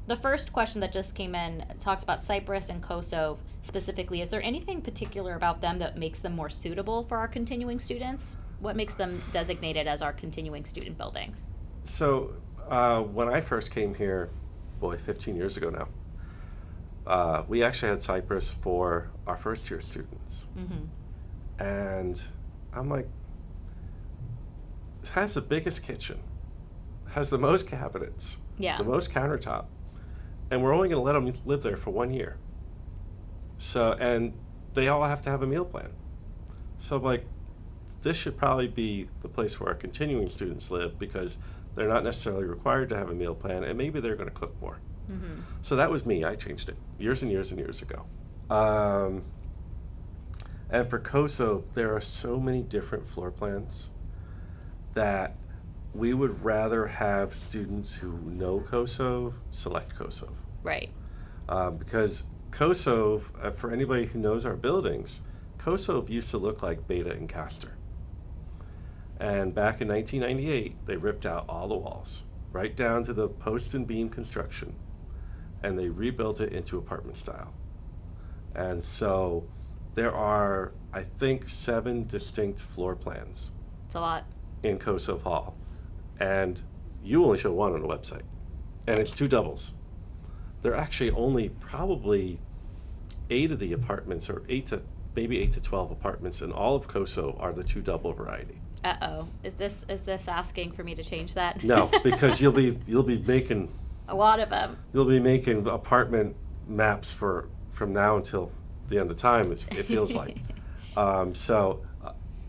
A: the first question that just came in talks about Cypress and Kosovo specifically. Is there anything particular about them that makes them more suitable for our continuing students? What makes them designated as our continuing student buildings?
B: So when I first came here, 15 years ago now, we actually had Cypress for our first year students.
A: Mm-hmm.
B: And I'm like, it has the biggest kitchen, has the most cabinets,
A: Yeah.
B: the most countertop, and we're only going to let them live there for 1 year. So, and they all have to have a meal plan. So I'm like, this should probably be the place where our continuing students live, because they're not necessarily required to have a meal plan, and maybe they're going to cook more.
A: Mm-hmm.
B: So that was me. I changed it years and years and years ago. And for Kosovo, there are so many different floor plans that we would rather have students who know Kosovo select Kosovo.
A: Right.
B: Because Kosovo, for anybody who knows our buildings, Kosovo used to look like Beta and Castor. And back in 1998, they ripped out all the walls, right down to the post and beam construction, and they rebuilt it into apartment style. And so there are, I think, 7 distinct floor plans
A: It's a lot.
B: in Kosovo Hall. And you only show one on the website. And it's 2 doubles. There are actually only probably 8 of the apartments, or 8 to 12 apartments in all of Kosovo are the 2 double variety.
A: Uh-oh. Is this asking for me to change that?
B: No, because you'll be making
A: A lot of them.
B: you'll be making apartment maps from now until the end of time. It feels like. So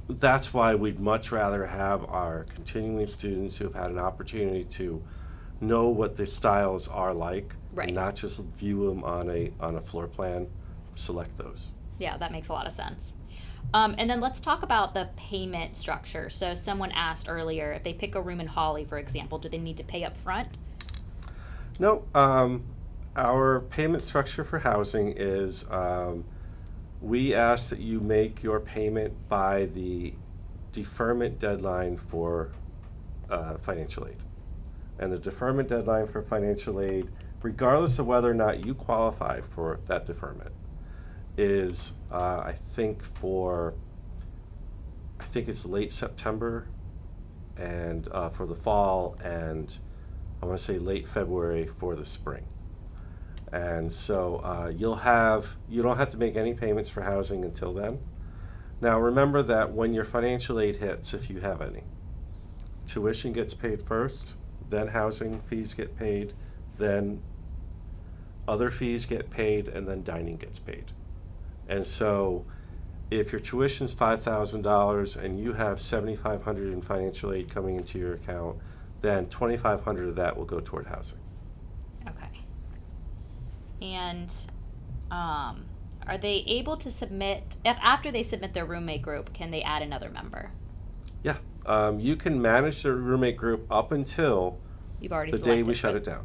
B: that's why we'd much rather have our continuing students who have had an opportunity to know what the styles are like,
A: Right.
B: and not just view them on a floor plan. Select those.
A: Yeah, that makes a lot of sense. And then let's talk about the payment structure. So someone asked earlier, if they pick a room in Holly, for example, do they need to pay up front?
B: No, our payment structure for housing is we ask that you make your payment by the deferment deadline for financial aid. And the deferment deadline for financial aid, regardless of whether or not you qualify for that deferment, is I think it's late September, and for the fall, and I want to say late February for the spring. And so you don't have to make any payments for housing until then. Now remember that when your financial aid hits, if you have any, tuition gets paid first, then housing fees get paid, then other fees get paid, and then dining gets paid. And so if your tuition's $5,000 and you have $7,500 in financial aid coming into your account, then $2,500 of that will go toward housing.
A: Okay. And are they able to submit, after they submit their roommate group, can they add another member?
B: Yeah, you can manage the roommate group up until
A: You've already
B: the
A: selected.
B: day we shut it down,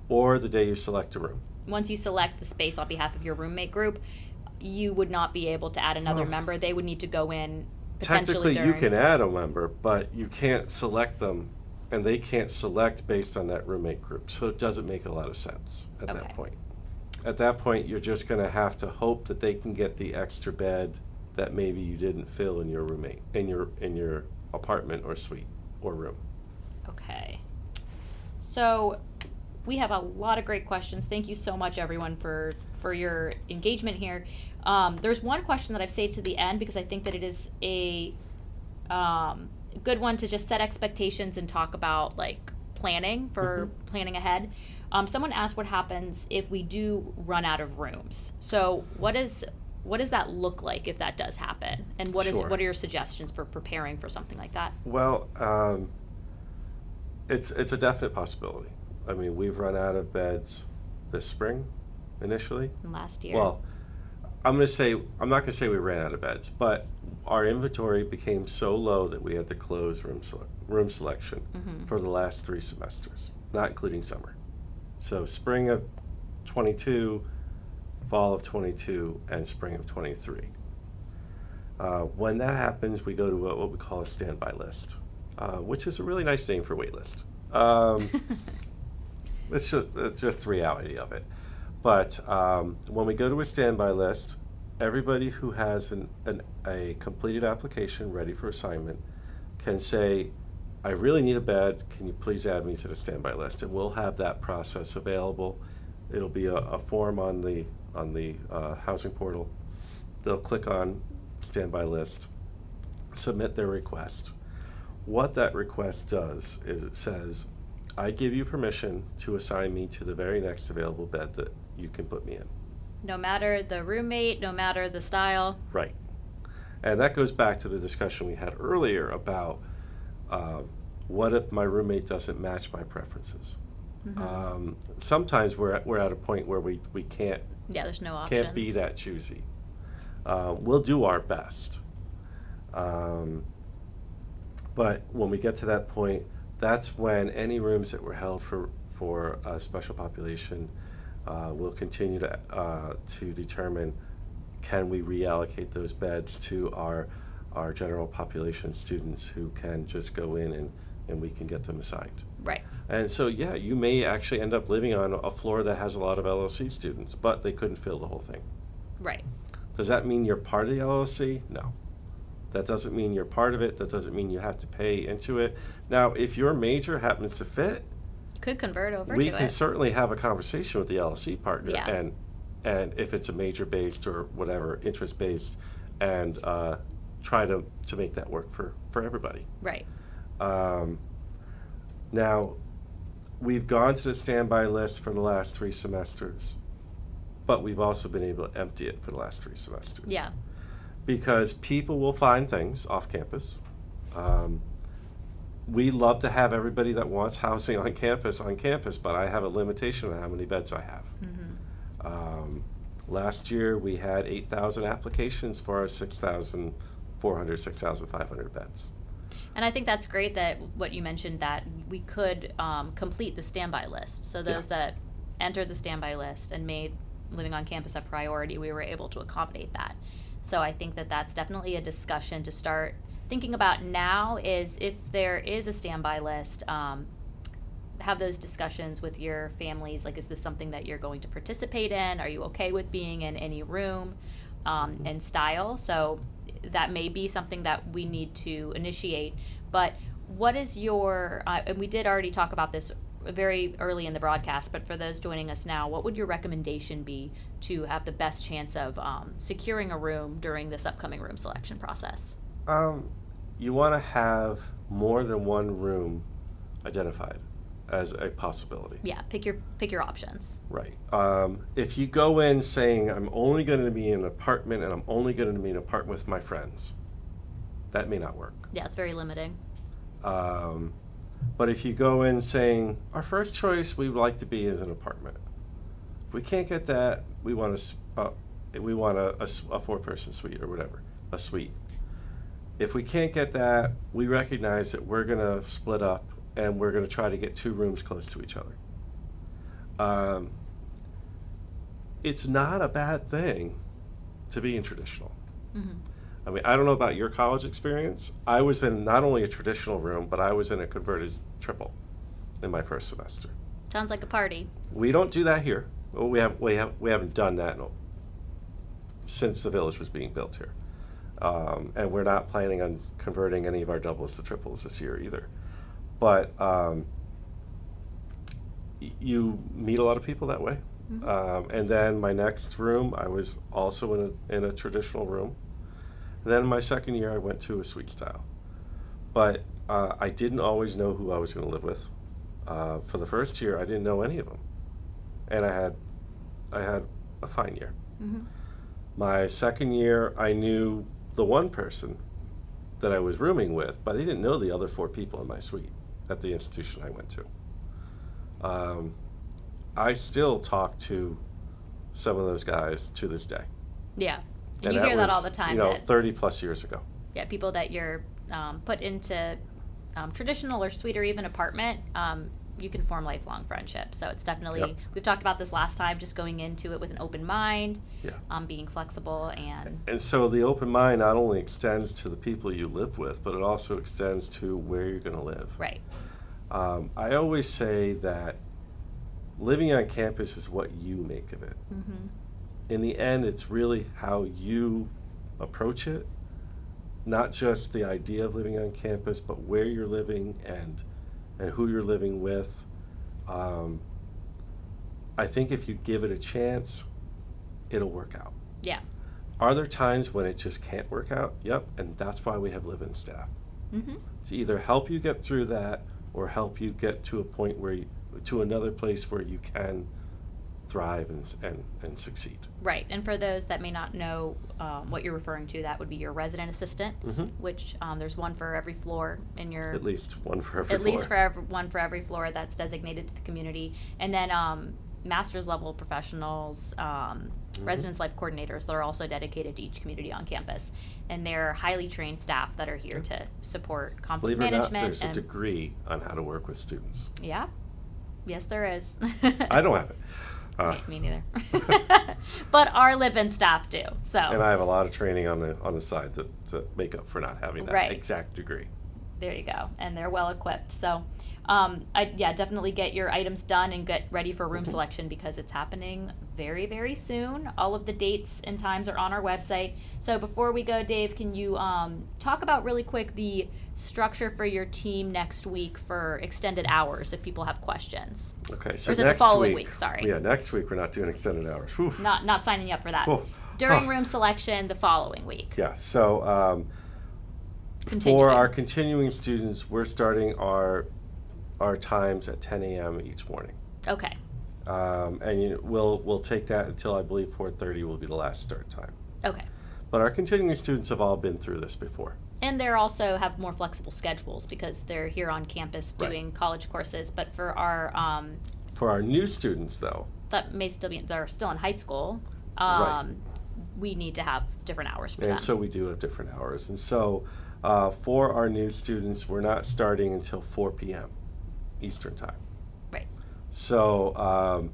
B: or the day you select a room.
A: Once you select the space on behalf of your roommate group, you would not be able to add another member. They would need to go in potentially
B: Technically, you can add a member, but you can't select them, and they can't select based on that roommate group. So it doesn't make a lot of sense at that
A: Okay.
B: point. At that point, you're just going to have to hope that they can get the extra bed that maybe you didn't fill in your roommate in your apartment or suite or room.
A: Okay. So we have a lot of great questions. Thank you so much, everyone, for your engagement here. There's one question that I've saved to the end because I think that it is a good one to just set expectations and talk about like planning for planning ahead. Someone asked what happens if we do run out of rooms. So what does that look like if that does happen? And what
B: Sure.
A: are your suggestions for preparing for something like that?
B: Well, it's a definite possibility. I mean, we've run out of beds this spring, initially.
A: Last year.
B: Well, I'm not going to say we ran out of beds, but our inventory became so low that we had to close room selection for the last 3 semesters, not including summer. So spring of 22 fall of 22, and spring of 23. When that happens, we go to what we call a standby list, which is a really nice name for wait list. It's just the reality of it. But when we go to a standby list, everybody who has a completed application ready for assignment can say, I really need a bed, can you please add me to the standby list? And we'll have that process available. It'll be a form on the housing portal. They'll click on standby list, submit their request. What that request does is it says, I give you permission to assign me to the very next available bed that you can put me in.
A: No matter the roommate, no matter the style.
B: Right. And that goes back to the discussion we had earlier about what if my roommate doesn't match my preferences?
A: Mm-hmm.
B: Sometimes we're at a point where we can't
A: There's no options.
B: can't be that choosy. We'll do our best. But when we get to that point, that's when any rooms that were held for a special population will continue to determine, can we reallocate those beds to our general population students who can just go in and we can get them assigned.
A: Right.
B: And so, yeah, you may actually end up living on a floor that has a lot of LLC students, but they couldn't fill the whole thing.
A: Right.
B: Does that mean you're part of the LLC? No. That doesn't mean you're part of it. That doesn't mean you have to pay into it. Now, if your major happens to fit,
A: You could convert over
B: we
A: to
B: can
A: it.
B: certainly have a conversation with the LLC partner,
A: Yeah.
B: and if it's a major based or whatever, interest based, and try to make that work for everybody.
A: Right.
B: Now, we've gone to the standby list for the last 3 semesters, but we've also been able to empty it for the last 3 semesters.
A: Yeah.
B: Because people will find things off campus. We love to have everybody that wants housing on campus, but I have a limitation on how many beds I have.
A: Mm-hmm.
B: Last year, we had 8,000 applications for our 6,400, 6,500 beds.
A: And I think that's great that what you mentioned, that we could complete the standby list. So those that entered the standby list and made living on campus a priority, we were able to accommodate that. So I think that that's definitely a discussion to start thinking about now, is if there is a standby list, have those discussions with your families. Like, is this something that you're going to participate in? Are you okay with being in any room and style? So that may be something that we need to initiate. But what is your, and we did already talk about this very early in the broadcast, but for those joining us now, what would your recommendation be to have the best chance of securing a room during this upcoming room selection process?
B: You want to have more than one room identified as a possibility.
A: Yeah, pick your options.
B: Right. If you go in saying, I'm only going to be in an apartment and I'm only going to be in an apartment with my friends, that may not work.
A: Yeah, it's very limiting.
B: But if you go in saying, our first choice we would like to be is an apartment. If we can't get that, we want a 4-person suite or whatever, a suite. If we can't get that, we recognize that we're going to split up and we're going to try to get 2 rooms close to each other. It's not a bad thing to be in traditional.
A: Mm-hmm.
B: I mean, I don't know about your college experience. I was in not only a traditional room, but I was in a converted triple in my first semester.
A: Sounds like a party.
B: We don't do that here. Well, we haven't done that since the village was being built here. And we're not planning on converting any of our doubles to triples this year either. But you meet a lot of people that way. Mm-hmm. And then my next room, I was also in a traditional room. And then my second year, I went to a suite style. But I didn't always know who I was going to live with. For the first year, I didn't know any of them. And I had a fine year. Mm-hmm. My second year, I knew the one person that I was rooming with, but I didn't know the other 4 people in my suite at the institution I went to. I still talk to some of those guys to this day.
A: Yeah, and you hear that all the time.
B: 30 plus years ago.
A: Yeah, people that you're put into traditional or suite or even apartment, you can form lifelong friendships. So it's definitely,
B: Yep.
A: we've talked about this last time, just going into it with an open mind,
B: Yeah.
A: being flexible and
B: And so the open mind not only extends to the people you live with, but it also extends to where you're going to live.
A: right.
B: I always say that living on campus is what you make of it.
A: Mm-hmm.
B: In the end, it's really how you approach it, not just the idea of living on campus, but where you're living and who you're living with. I think if you give it a chance, it'll work out.
A: Yeah.
B: Are there times when it just can't work out? Yep, and that's why we have live-in staff.
A: Mm-hmm.
B: To either help you get through that or help you get to a point to another place where you can thrive and succeed.
A: Right, and for those that may not know what you're referring to, that would be your resident assistant,
B: Mm-hmm.
A: which there's one for every floor in your.
B: At least one for every
A: At
B: floor.
A: least one for every floor that's designated to the community, and then master's level professionals, residence life coordinators that are also dedicated to each community on campus, and they're highly trained staff that are here to support conflict
B: Believe it or not,
A: management.
B: there's a degree on how to work with students.
A: Yeah, yes, there is.
B: I don't have it.
A: Me neither. But our live-in staff do. So.
B: And I have a lot of training on the side to make up for not having that
A: Right.
B: exact degree.
A: There you go, and they're well equipped. So, definitely get your items done and get ready for room selection because it's happening very, very soon. All of the dates and times are on our website. So before we go, Dave, can you talk about really quick the structure for your team next week for extended hours if people have questions?
B: Okay, so
A: Or is it
B: next
A: the following week? Sorry.
B: Yeah, next week we're not doing extended hours. Whew.
A: Not signing up for that.
B: Oh.
A: During
B: Oh.
A: room selection the following week.
B: Yeah, so for
A: Continuing.
B: our continuing students, we're starting our times at 10 a.m. each morning.
A: Okay.
B: And we'll take that until I believe 4:30 will be the last start time.
A: Okay.
B: But our continuing students have all been through this before.
A: And they're also have more flexible schedules because they're here on campus
B: Right.
A: doing college courses. But for our
B: For our new students, though,
A: that may still be they're still in high school,
B: Right.
A: we need to have different hours for
B: and
A: them.
B: so we do have different hours. And so for our new students, we're not starting until 4 p.m. Eastern time.
A: Right.
B: So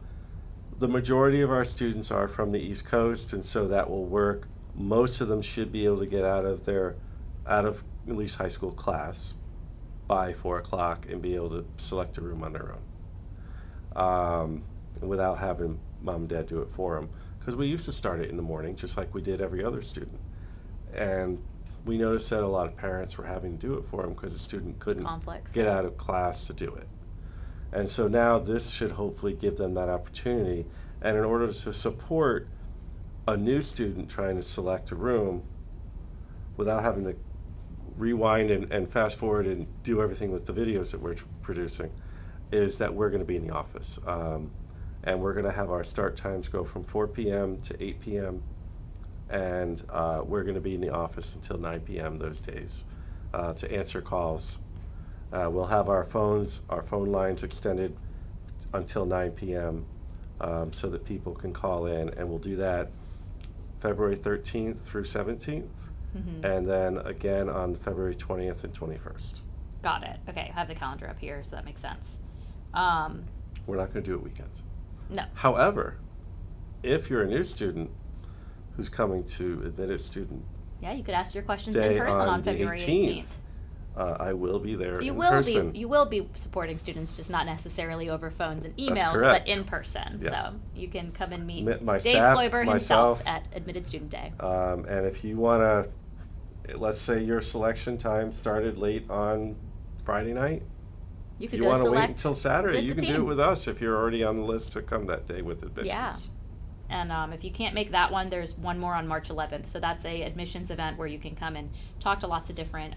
B: the majority of our students are from the East Coast, and so that will work. Most of them should be able to get out of at least high school class by 4 o'clock and be able to select a room on their own without having mom and dad do it for them. Because we used to start it in the morning, just like we did every other student. And we noticed that a lot of parents were having to do it for them because the student couldn't
A: Conflicts.
B: get out of class to do it. And so now this should hopefully give them that opportunity. And in order to support a new student trying to select a room without having to rewind and fast forward and do everything with the videos that we're producing, is that we're going to be in the office. And we're going to have our start times go from 4 p.m. to 8 p.m. And we're going to be in the office until 9 p.m. those days to answer calls. We'll have our phone lines extended until 9 p.m. So that people can call in, and we'll do that February 13th through 17th, and then again on February 20th and 21st.
A: Got it. Okay, I have the calendar up here, so that makes sense.
B: We're not going to do it weekends.
A: No.
B: However, if you're a new student who's coming to admitted student
A: Yeah, you could ask your questions
B: day
A: in person on
B: the
A: February
B: 18th, I will be there
A: You
B: in
A: will
B: person.
A: be supporting students, just not necessarily over phones and emails,
B: correct.
A: but in person.
B: Yeah.
A: So you can come and meet
B: My
A: Dave
B: staff,
A: Kloiber himself
B: myself.
A: at Admitted Student Day.
B: And if you want to, let's say your selection time started late on Friday night.
A: You
B: If
A: could
B: you
A: go
B: want to
A: select
B: wait until Saturday,
A: with
B: you
A: the
B: can do
A: team.
B: it with us if you're already on the list to come that day with admissions.
A: Yeah. And if you can't make that one, there's one more on March 11th. So that's a admissions event where you can come and talk to lots of different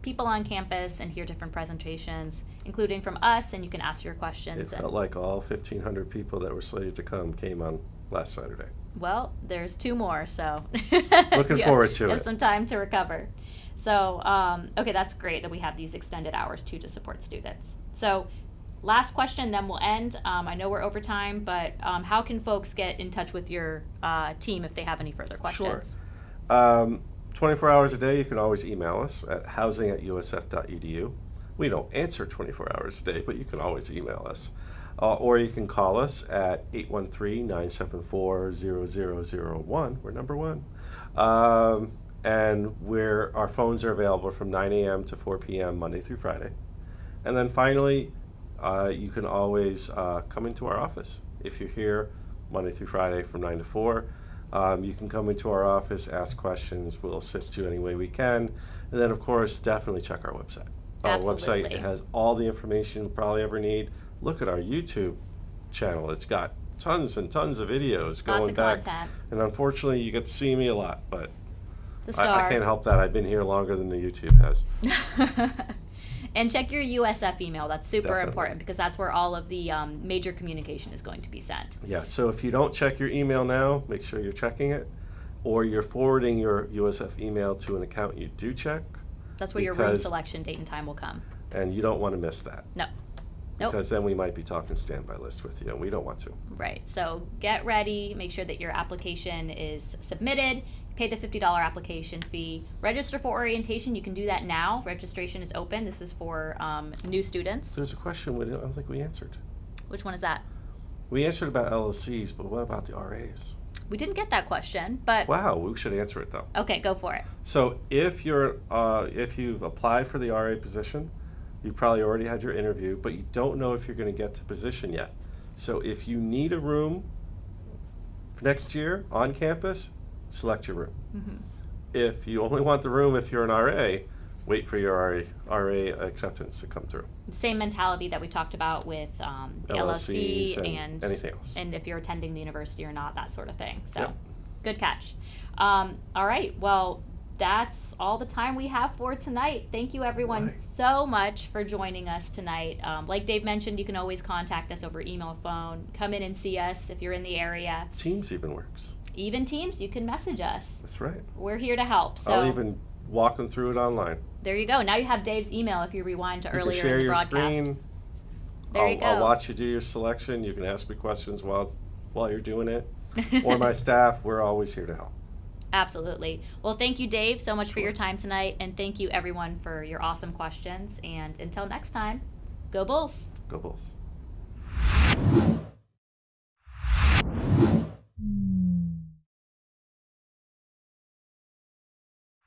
A: people on campus and hear different presentations, including from us, and you can ask your questions.
B: It felt like all 1,500 people that were slated to come came on last Saturday.
A: Well, there's 2 more, so
B: Looking forward to
A: you have
B: it.
A: some time to recover. So, okay, that's great that we have these extended hours too to support students. So, last question, then we'll end. I know we're over time, but how can folks get in touch with your team if they have any further questions?
B: Sure. 24 hours a day, you can always email us at housing@usf.edu. We don't answer 24 hours a day, but you can always email us. Or you can call us at 813-974-0001. We're number one. And our phones are available from 9 a.m. to 4 p.m. Monday through Friday. And then finally, you can always come into our office. If you're here Monday through Friday from 9 to 4, you can come into our office, ask questions. We'll assist you any way we can. And then, of course, definitely check our website. Our website, it has all the information you'll probably ever need. Look at our YouTube channel. It's got tons and tons of videos going
A: Lots of
B: back.
A: content.
B: And unfortunately, you get to see me a lot, but
A: The star.
B: I can't help that. I've been here longer than the YouTube has.
A: And check your USF email. That's super
B: Definitely.
A: important because that's where all of the major communication is going to be sent.
B: Yeah, so if you don't check your email now, make sure you're checking it, or you're forwarding your USF email to an account you do check.
A: That's where your room
B: Because-
A: selection date and time will come.
B: And you don't want to miss that.
A: No. Nope.
B: Because then we might be talking standby list with you, and we don't want to.
A: Right. So get ready. Make sure that your application is submitted. Pay the $50 application fee. Register for orientation. You can do that now. Registration is open. This is for new students.
B: There's a question I don't think we answered.
A: Which one is that?
B: We answered about LLCs, but what about the RAs?
A: We didn't get that question, but
B: Wow, we should answer it though.
A: okay, go for it.
B: So if you've applied for the RA position, you probably already had your interview, but you don't know if you're going to get the position yet. So if you need a room for next year on campus, select your room.
A: Mm-hmm.
B: If you only want the room if you're an RA, wait for your RA acceptance to come through.
A: The same mentality that we talked about with the LLC
B: LLCs
A: and
B: anything else.
A: and if you're attending the university or not, that sort of thing. So,
B: Yep.
A: Good catch. All right, well, that's all the time we have for tonight. Thank you, everyone,
B: Right.
A: so much for joining us tonight. Like Dave mentioned, you can always contact us over email or phone. Come in and see us if you're in the area.
B: Teams even works.
A: Even Teams, you can message us.
B: That's right.
A: We're here to help. So
B: I'll even walk them through it online.
A: there you go. Now you have Dave's email if you rewind to
B: You can
A: earlier
B: share
A: in the
B: your
A: broadcast.
B: screen.
A: There you go.
B: I'll watch you do your selection. You can ask me questions while you're doing it. Or my staff, we're always here to help.
A: Absolutely. Well, thank you, Dave, so much for
B: Sure.
A: your time tonight. And thank you, everyone, for your awesome questions. And until next time, go Bulls.
B: Go Bulls.